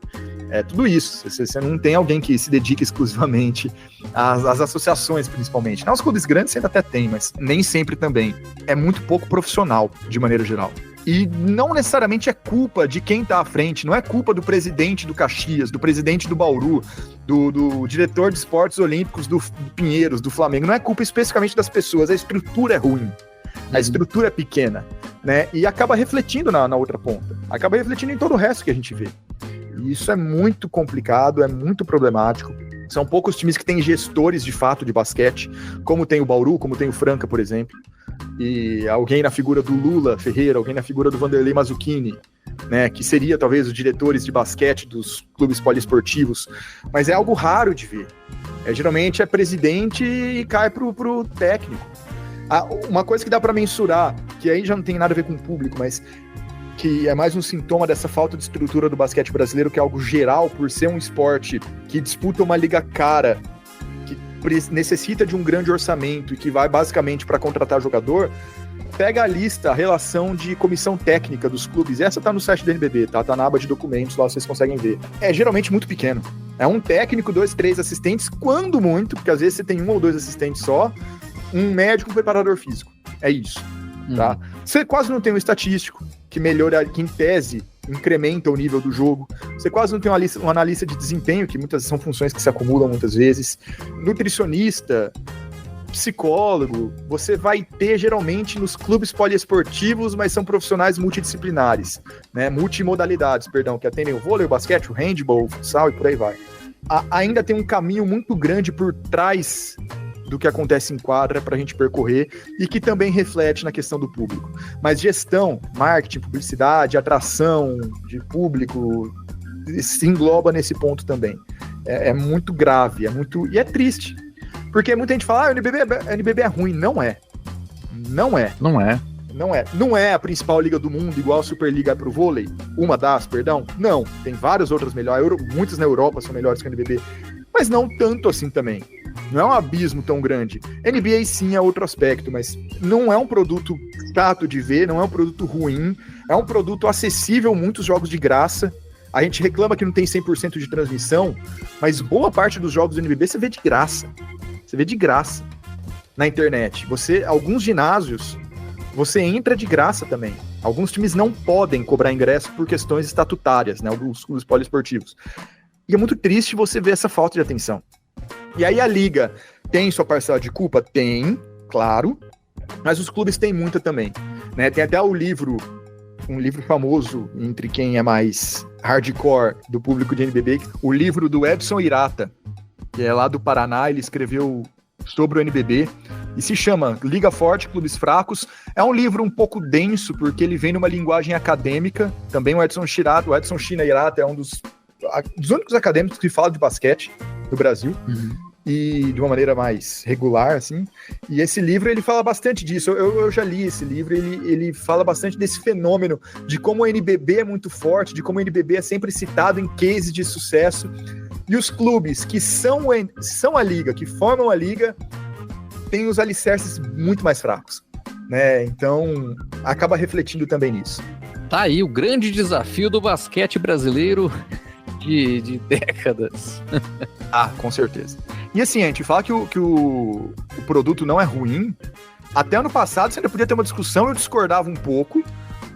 É tudo isso. Você não tem alguém que se dedique exclusivamente às associações, principalmente. Os clubes grandes ainda até tem, mas nem sempre também. É muito pouco profissional, de maneira geral. E não necessariamente é culpa de quem está à frente, não é culpa do presidente do Caxias, do presidente do Bauru, do diretor de esportes olímpicos do Pinheiros, do Flamengo. Não é culpa especificamente das pessoas, a estrutura é ruim. A estrutura é pequena, né? E acaba refletindo na outra ponta. Acaba refletindo em todo o resto que a gente vê. E isso é muito complicado, é muito problemático. São poucos times que têm gestores de fato de basquete, como tem o Bauru, como tem o Franca, por exemplo. E alguém na figura do Lula Ferreira, alguém na figura do Vanderlei Mazzucchelli, né? Que seria talvez os diretores de basquete dos clubes poliesportivos. Mas é algo raro de ver. Geralmente é presidente e cai pro técnico. Uma coisa que dá para mensurar, que aí já não tem nada a ver com o público, mas que é mais um sintoma dessa falta de estrutura do basquete brasileiro, que é algo geral, por ser um esporte que disputa uma liga cara, que necessita de um grande orçamento e que vai basicamente para contratar jogador. Pega a lista, a relação de comissão técnica dos clubes, essa tá no site do NBB, tá na aba de documentos, lá vocês conseguem ver. É geralmente muito pequeno. É um técnico, 2, 3 assistentes, quando muito, porque às vezes você tem 1 ou 2 assistentes só, um médico, um preparador físico. É isso, tá? Você quase não tem um estatístico que melhora, que em tese incrementa o nível do jogo. Você quase não tem um analista de desempenho, que muitas são funções que se acumulam muitas vezes. Nutricionista, psicólogo, você vai ter geralmente nos clubes poliesportivos, mas são profissionais multidisciplinares, né? Multimodalidades, perdão, que atendem o vôlei, o basquete, o handball, o futsal e por aí vai. Ainda tem um caminho muito grande por trás do que acontece em quadra para a gente percorrer e que também reflete na questão do público. Mas gestão, marketing, publicidade, atração de público se engloba nesse ponto também. É muito grave, e é triste. Porque muita gente fala, a NBB é ruim. Não é. Não é. Não é. Não é. Não é a principal liga do mundo, igual a Superliga pro vôlei. Uma das, perdão. Não. Tem várias outras melhores. Muitas na Europa são melhores que a NBB. Mas não tanto assim também. Não é um abismo tão grande. NBA sim é outro aspecto, mas não é um produto chato de ver, não é um produto ruim. É um produto acessível, muitos jogos de graça. A gente reclama que não tem 100% de transmissão, mas boa parte dos jogos do NBB você vê de graça. Você vê de graça na internet. Alguns ginásios, você entra de graça também. Alguns times não podem cobrar ingresso por questões estatutárias, né? Alguns clubes poliesportivos. E é muito triste você ver essa falta de atenção. E aí a liga tem sua parcela de culpa? Tem, claro. Mas os clubes têm muita também, né? Tem até um livro famoso entre quem é mais hardcore do público de NBB, o livro do Edson Hirata, que é lá do Paraná. Ele escreveu sobre o NBB e se chama Liga Forte, Clubes Fracos. É um livro um pouco denso, porque ele vem numa linguagem acadêmica. Também o Edson Shina Hirata é um dos únicos acadêmicos que fala de basquete do Brasil, e de uma maneira mais regular, assim. E esse livro, ele fala bastante disso. Eu já li esse livro, ele fala bastante desse fenômeno, de como o NBB é muito forte, de como o NBB é sempre citado em cases de sucesso. E os clubes que são a liga, que formam a liga, têm os alicerces muito mais fracos, né? Então, acaba refletindo também nisso. Tá aí o grande desafio do basquete brasileiro de décadas. Com certeza. E assim, a gente fala que o produto não é ruim. Até ano passado você ainda podia ter uma discussão, eu discordava um pouco,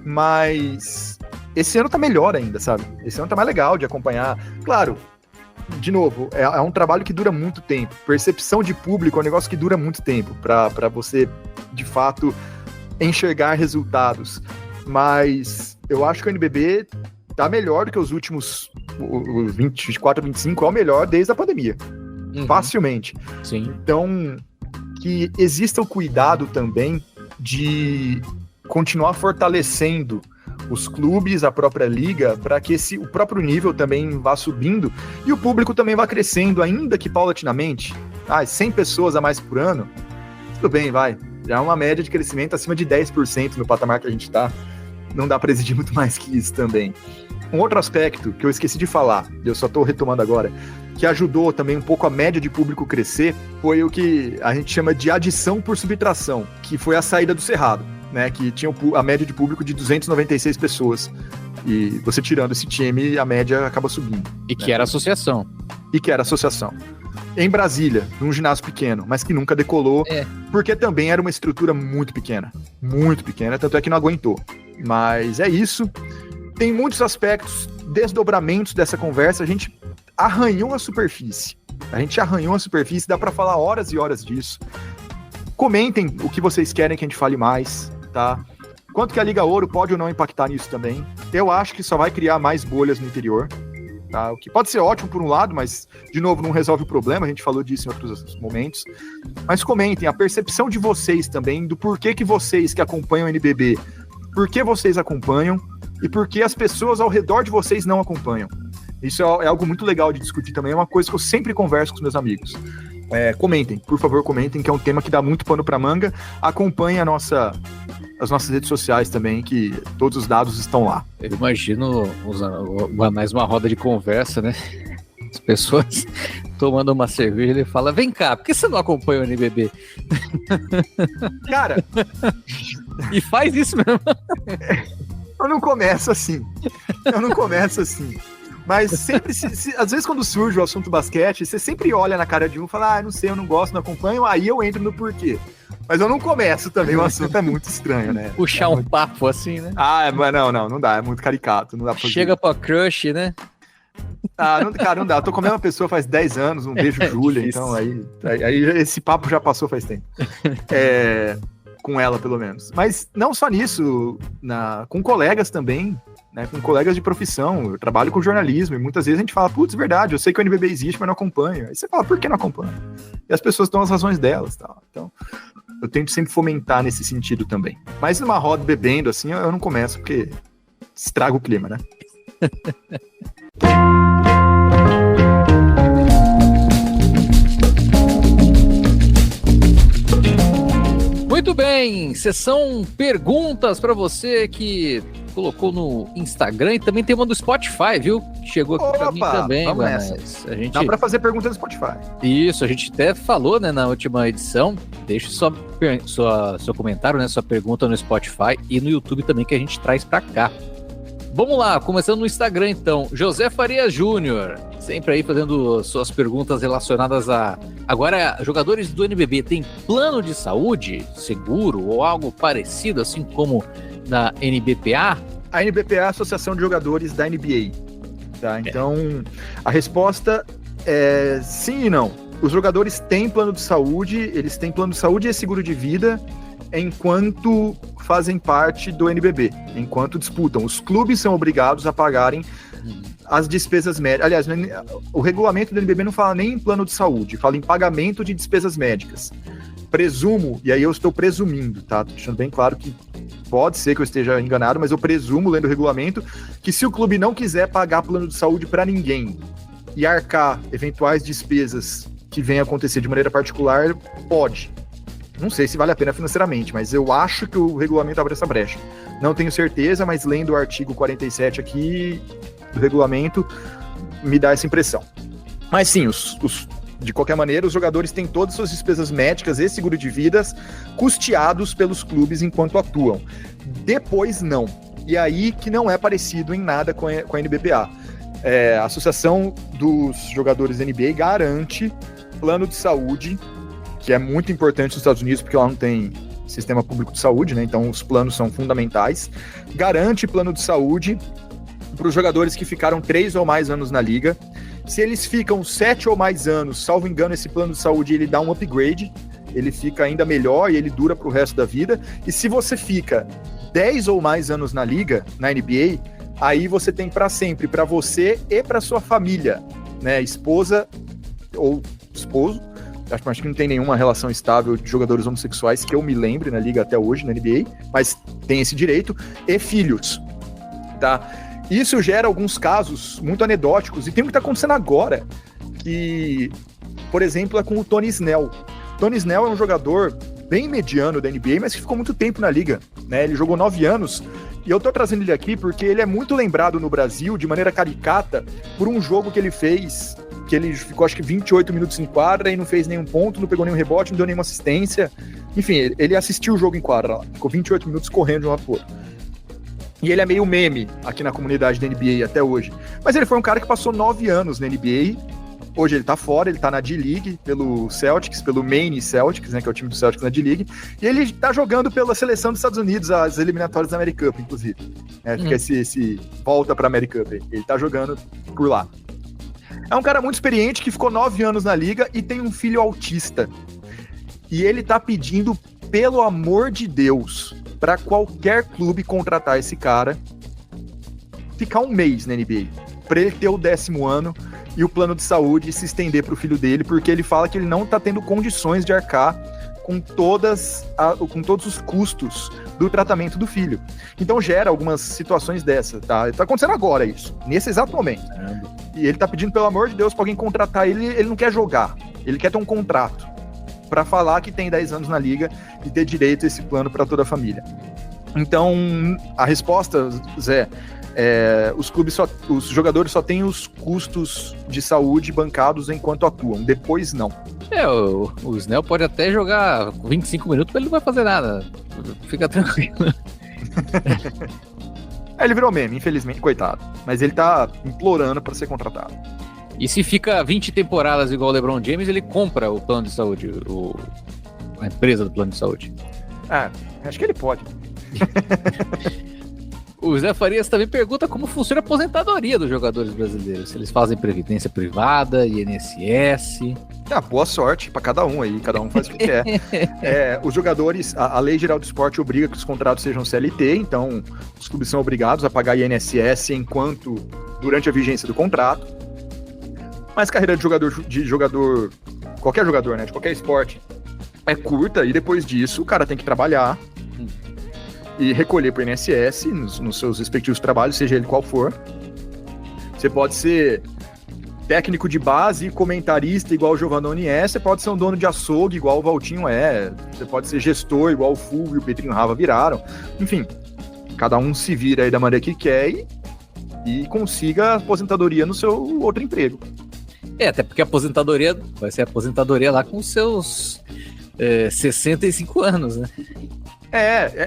mas esse ano tá melhor ainda, sabe? Esse ano tá mais legal de acompanhar. Claro, de novo, é um trabalho que dura muito tempo. Percepção de público é um negócio que dura muito tempo para você, de fato, enxergar resultados. Mas eu acho que o NBB tá melhor do que os últimos 24, 25, é o melhor desde a pandemia. Facilmente. Sim. Então, que exista o cuidado também de continuar fortalecendo os clubes, a própria liga, para que o próprio nível também vá subindo e o público também vá crescendo, ainda que paulatinamente. 100 pessoas a mais por ano, tudo bem, vai. Já é uma média de crescimento acima de 10% no patamar que a gente está. Não dá para exigir muito mais que isso também. Um outro aspecto que eu esqueci de falar, eu só estou retomando agora, que ajudou também um pouco a média de público crescer, foi o que a gente chama de adição por subtração, que foi a saída do Cerrado, né, que tinha a média de público de 296 pessoas. E você tirando esse time, a média acaba subindo. E que era associação. Em Brasília, num ginásio pequeno, mas que nunca decolou, porque também era uma estrutura muito pequena, tanto é que não aguentou. Mas é isso. Tem muitos aspectos, desdobramentos dessa conversa. A gente arranhou a superfície. Dá pra falar horas e horas disso. Comentem o que vocês querem que a gente fale mais, tá? Quanto que a Liga Ouro pode ou não impactar nisso também. Eu acho que só vai criar mais bolhas no interior, tá? O que pode ser ótimo por um lado, mas, de novo, não resolve o problema. A gente falou disso em outros momentos. Mas comentem a percepção de vocês também, do porquê que vocês que acompanham o NBB, por que vocês acompanham e por que as pessoas ao redor de vocês não acompanham. Isso é algo muito legal de discutir também, é uma coisa que eu sempre converso com os meus amigos. Comentem, por favor, comentem, que é um tema que dá muito pano pra manga. Acompanhem as nossas redes sociais também, que todos os dados estão lá. Eu imagino mais uma roda de conversa, né? As pessoas tomando uma cerveja, ele fala, vem cá, por que você não acompanha o NBB? Cara... E faz isso mesmo. Eu não começo assim. Mas sempre, às vezes quando surge o assunto basquete, você sempre olha na cara de um e fala, não sei, eu não gosto, não acompanho, aí eu entro no porquê. Mas eu não começo também, o assunto é muito estranho, né? Puxar um papo assim, né? Mas não dá, é muito caricato, não dá pra fazer. Chega pra crush, né? Cara, não dá. Eu tô com a mesma pessoa faz 10 anos, não vejo Júlia, então aí esse papo já passou faz tempo. Com ela, pelo menos. Mas não só nisso, com colegas também, né? Com colegas de profissão. Eu trabalho com jornalismo e muitas vezes a gente fala, putz, verdade, eu sei que o NBB existe, mas não acompanho. Aí você fala, por que não acompanha? E as pessoas dão as razões delas, tal. Então, eu tento sempre fomentar nesse sentido também. Mas numa roda bebendo, assim, eu não começo, porque estraga o clima, né? Muito bem, sessão perguntas para você que colocou no Instagram e também tem uma do Spotify, viu? Chegou aqui para mim também. Vamos nessa. Dá para fazer perguntas no Spotify. Isso, a gente até falou, né, na última edição. Deixe seu comentário, né, sua pergunta no Spotify e no YouTube também que a gente traz para cá. Vamos lá, começando no Instagram então. José Faria Júnior, sempre aí fazendo suas perguntas relacionadas a... Agora, jogadores do NBB têm plano de saúde seguro ou algo parecido, assim como na NBPA? A NBPA é a Associação de Jogadores da NBA. Tá? Então, a resposta é sim e não. Os jogadores têm plano de saúde, eles têm plano de saúde e seguro de vida enquanto fazem parte do NBB, enquanto disputam. Os clubes são obrigados a pagarem as despesas médicas. Aliás, o regulamento do NBB não fala nem em plano de saúde, fala em pagamento de despesas médicas. Presumo, e aí eu estou presumindo, tá? Tô deixando bem claro que pode ser que eu esteja enganado, mas eu presumo, lendo o regulamento, que se o clube não quiser pagar plano de saúde para ninguém e arcar eventuais despesas que venham a acontecer de maneira particular, pode. Não sei se vale a pena financeiramente, mas eu acho que o regulamento abre essa brecha. Não tenho certeza, mas lendo o artigo 47 aqui do regulamento, me dá essa impressão. Mas sim, de qualquer maneira, os jogadores têm todas as suas despesas médicas e seguro de vidas custeados pelos clubes enquanto atuam. Depois, não. E aí que não é parecido em nada com a NBPA. A Associação dos Jogadores da NBA garante plano de saúde, que é muito importante nos Estados Unidos, porque lá não tem sistema público de saúde, né? Então os planos são fundamentais. Garante plano de saúde para os jogadores que ficaram 3 ou mais anos na liga. Se eles ficam 7 ou mais anos, salvo engano, esse plano de saúde ele dá um upgrade, ele fica ainda melhor e ele dura para o resto da vida. E se você fica 10 ou mais anos na liga, na NBA, aí você tem para sempre, para você e para sua família, né? Esposa ou esposo. Acho que não tem nenhuma relação estável de jogadores homossexuais que eu me lembre na liga até hoje, na NBA, mas tem esse direito, e filhos, tá? Isso gera alguns casos muito anedóticos, e tem o que tá acontecendo agora, que, por exemplo, é com o Tony Snell. Tony Snell é um jogador bem mediano da NBA, mas que ficou muito tempo na liga, né? Ele jogou 9 anos, e eu tô trazendo ele aqui porque ele é muito lembrado no Brasil, de maneira caricata, por um jogo que ele fez, que ele ficou acho que 28 minutos em quadra e não fez nenhum ponto, não pegou nenhum rebote, não deu nenhuma assistência. Enfim, ele assistiu o jogo em quadra lá, ficou 28 minutos correndo de um lado pro outro. E ele é meio meme aqui na comunidade da NBA até hoje. Mas ele foi um cara que passou 9 anos na NBA. Hoje ele tá fora, ele tá na D-League pelo Celtics, pelo Maine Celtics, né, que é o time do Celtics na D-League. E ele tá jogando pela seleção dos Estados Unidos, as eliminatórias da American Cup, inclusive. Fica esse volta pra American Cup. Ele tá jogando por lá. É um cara muito experiente que ficou 9 anos na liga e tem um filho autista. E ele tá pedindo, pelo amor de Deus, para qualquer clube contratar esse cara, ficar um mês na NBA, para ele ter o 10º ano e o plano de saúde se estender pro filho dele, porque ele fala que ele não tá tendo condições de arcar com todos os custos do tratamento do filho. Então gera algumas situações dessas, tá? Tá acontecendo agora isso, nesse exato momento. E ele tá pedindo, pelo amor de Deus, pra alguém contratar ele. Ele não quer jogar, ele quer ter um contrato pra falar que tem 10 anos na liga e ter direito a esse plano pra toda a família. Então, a resposta, Zé, os jogadores só têm os custos de saúde bancados enquanto atuam, depois não. O Snell pode até jogar 25 minutos, mas ele não vai fazer nada. Fica tranquilo. Ele virou meme, infelizmente, coitado. Mas ele tá implorando pra ser contratado. E se fica 20 temporadas igual o LeBron James, ele compra o plano de saúde, o uma empresa do plano de saúde. Acho que ele pode. O Zé Farias também pergunta como funciona a aposentadoria dos jogadores brasileiros. Se eles fazem previdência privada, INSS. Boa sorte pra cada um aí, cada um faz o que quer. Os jogadores, a Lei Geral do Esporte obriga que os contratos sejam CLT, então os clubes são obrigados a pagar INSS durante a vigência do contrato. Mas a carreira de jogador, qualquer jogador, né, de qualquer esporte, é curta, e depois disso o cara tem que trabalhar e recolher para o INSS nos seus respectivos trabalhos, seja ele qual for. Você pode ser técnico de base, comentarista igual o Giovannone é, você pode ser um dono de açougue igual o Valtinho é, você pode ser gestor igual o Fulvio e o Pedrinho Rava viraram. Enfim, cada um se vira aí da maneira que quer e consiga aposentadoria no seu outro emprego. Até porque a aposentadoria vai ser a aposentadoria lá com os seus 65 anos, né?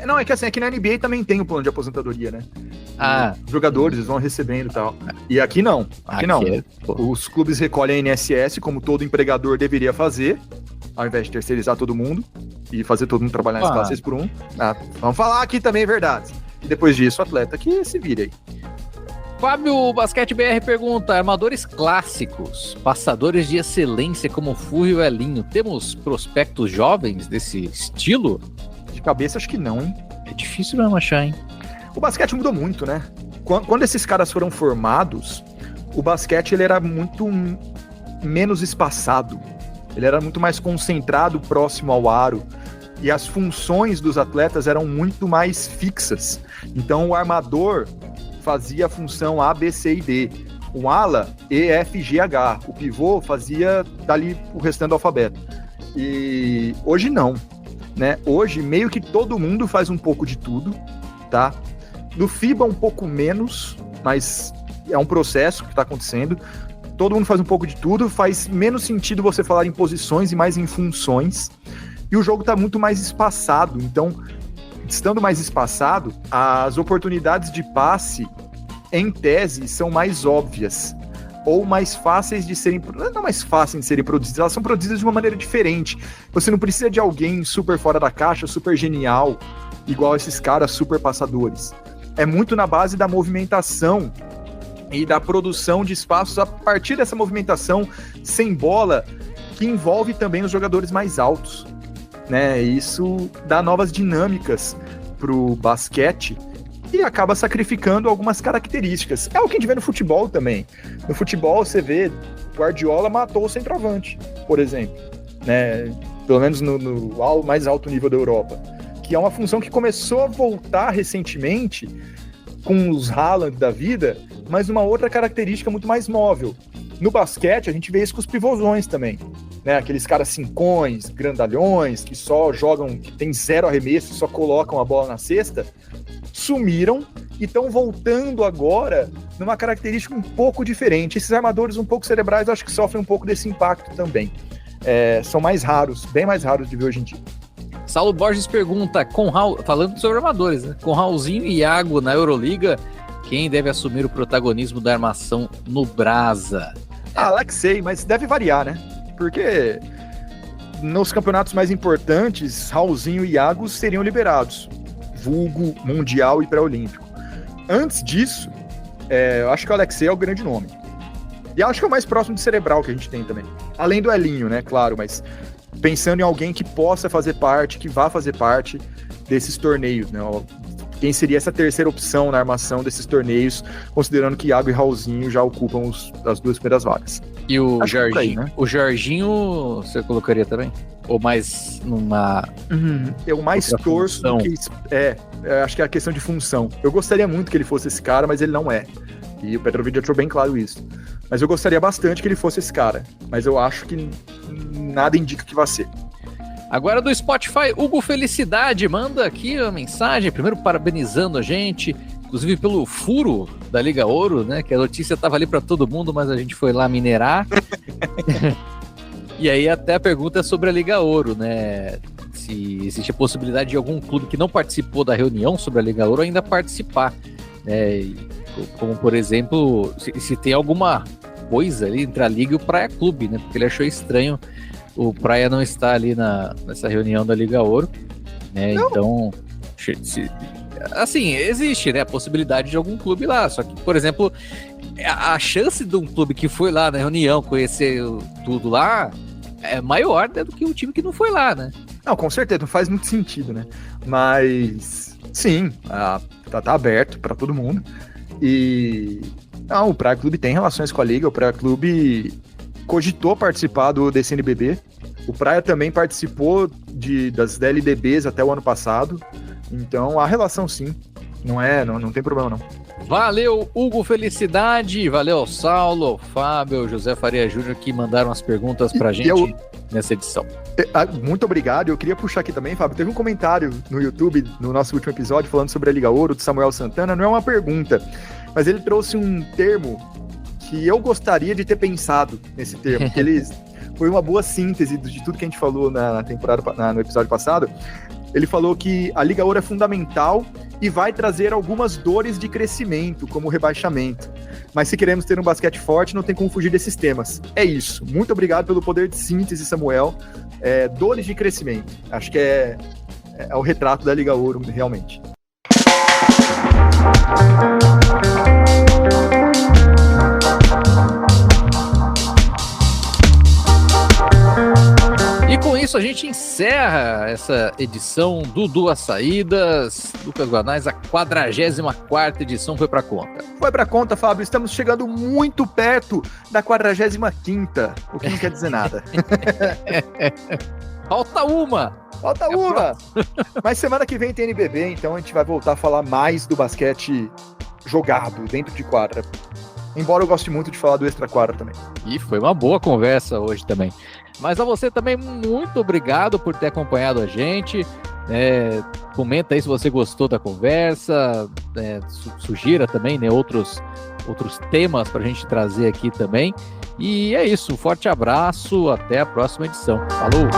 Não, é que assim, aqui na NBA também tem o plano de aposentadoria, né? Os jogadores vão recebendo e tal. E aqui não, aqui não. Os clubes recolhem a INSS, como todo empregador deveria fazer, ao invés de terceirizar todo mundo e fazer todo mundo trabalhar em escala 6x1. Vamos falar aqui também verdade. E depois disso, o atleta que se vire aí. Fábio Basquete BR pergunta: armadores clássicos, passadores de excelência como Furrio e Elinho, temos prospectos jovens desse estilo? De cabeça, acho que não, hein? É difícil mesmo achar, hein? O basquete mudou muito, né? Quando esses caras foram formados, o basquete ele era muito menos espaçado. Ele era muito mais concentrado próximo ao aro. E as funções dos atletas eram muito mais fixas. Então o armador fazia a função A, B, C e D. O ala, E, F, G, H. O pivô fazia dali o restante do alfabeto. E hoje não, né? Hoje meio que todo mundo faz um pouco de tudo, tá? No FIBA um pouco menos, mas é um processo que está acontecendo. Todo mundo faz um pouco de tudo, faz menos sentido você falar em posições e mais em funções. E o jogo está muito mais espaçado, então, estando mais espaçado, as oportunidades de passe, em tese, são mais óbvias, ou mais fáceis de serem, não mais fáceis de serem produzidas, elas são produzidas de uma maneira diferente. Você não precisa de alguém super fora da caixa, super genial, igual esses caras super passadores. É muito na base da movimentação e da produção de espaços a partir dessa movimentação sem bola, que envolve também os jogadores mais altos, né? Isso dá novas dinâmicas pro basquete e acaba sacrificando algumas características. É o que a gente vê no futebol também. No futebol você vê Guardiola matou o centroavante, por exemplo, né? Pelo menos no mais alto nível da Europa, que é uma função que começou a voltar recentemente com os Haaland da vida, mas uma outra característica muito mais móvel. No basquete a gente vê isso com os pivôzões também, né? Aqueles caras cincões, grandalhões, que só jogam, que tem zero arremesso e só colocam a bola na cesta, sumiram e estão voltando agora numa característica um pouco diferente. Esses armadores um pouco cerebrais, eu acho que sofrem um pouco desse impacto também. São mais raros, bem mais raros de ver hoje em dia. Saulo Borges pergunta, falando sobre armadores, né? Com Raulzinho e Iago na Euroliga, quem deve assumir o protagonismo da armação no Brasa? Alexei, mas deve variar, né? Porque nos campeonatos mais importantes, Raulzinho e Iago seriam liberados, vulgo, mundial e pré-olímpico. Antes disso, eu acho que o Alexei é o grande nome. E acho que é o mais próximo de cerebral que a gente tem também. Além do Elinho, né? Claro, mas pensando em alguém que possa fazer parte, que vá fazer parte desses torneios, né? Quem seria essa terceira opção na armação desses torneios, considerando que Iago e Raulzinho já ocupam as duas primeiras vagas. E o Jorginho, aí, né? O Jorginho você colocaria também? Ou mais numa... Eu mais torço do que... acho que é a questão de função. Eu gostaria muito que ele fosse esse cara, mas ele não é. E o Petrovic deixou bem claro isso. Mas eu gostaria bastante que ele fosse esse cara. Mas eu acho que nada indica que vai ser. Agora do Spotify, Hugo Felicidade manda aqui uma mensagem, primeiro parabenizando a gente, inclusive pelo furo da Liga Ouro, né? Que a notícia estava ali para todo mundo, mas a gente foi lá minerar. E aí até a pergunta é sobre a Liga Ouro, né? Se existe a possibilidade de algum clube que não participou da reunião sobre a Liga Ouro ainda participar, né? Como, por exemplo, se tem alguma coisa ali entre a Liga e o Praia Clube, né? Porque ele achou estranho o Praia não está ali nessa reunião da Liga Ouro, né? Não. Então, assim, existe, né, a possibilidade de algum clube lá. Só que, por exemplo, a chance de um clube que foi lá na reunião conhecer tudo lá é maior, né, do que um time que não foi lá, né? Não, com certeza, não faz muito sentido, né? Mas, sim, tá aberto para todo mundo. E não, o Praia Clube tem relações com a Liga, o Praia Clube cogitou participar do DCNBB. O Praia também participou das DLDBs até o ano passado. Então, a relação sim, não tem problema não. Valeu, Hugo Felicidade, valeu Saulo, Fábio, José Faria Júnior, que mandaram as perguntas pra gente nessa edição. Muito obrigado. Eu queria puxar aqui também, Fábio, teve um comentário no YouTube, no nosso último episódio, falando sobre a Liga Ouro, do Samuel Santana. Não é uma pergunta, mas ele trouxe um termo que eu gostaria de ter pensado nesse termo, que foi uma boa síntese de tudo que a gente falou no episódio passado. Ele falou que a Liga Ouro é fundamental e vai trazer algumas dores de crescimento, como o rebaixamento. Mas se queremos ter um basquete forte, não tem como fugir desses temas. É isso. Muito obrigado pelo poder de síntese, Samuel. Dores de crescimento. Acho que é o retrato da Liga Ouro, realmente. E com isso a gente encerra essa edição do Duas Saídas. Lucas Guanais, a 44ª edição foi pra conta. Foi pra conta, Fábio. Estamos chegando muito perto da 45ª, o que não quer dizer nada. Falta uma! Mas semana que vem tem NBB, então a gente vai voltar a falar mais do basquete jogado dentro de quadra. Embora eu goste muito de falar do extra-quadra também. E foi uma boa conversa hoje também. Mas a você também, muito obrigado por ter acompanhado a gente. Comenta aí se você gostou da conversa. Sugira também, né, outros temas para a gente trazer aqui também. E é isso, um forte abraço, até a próxima edição. Falou!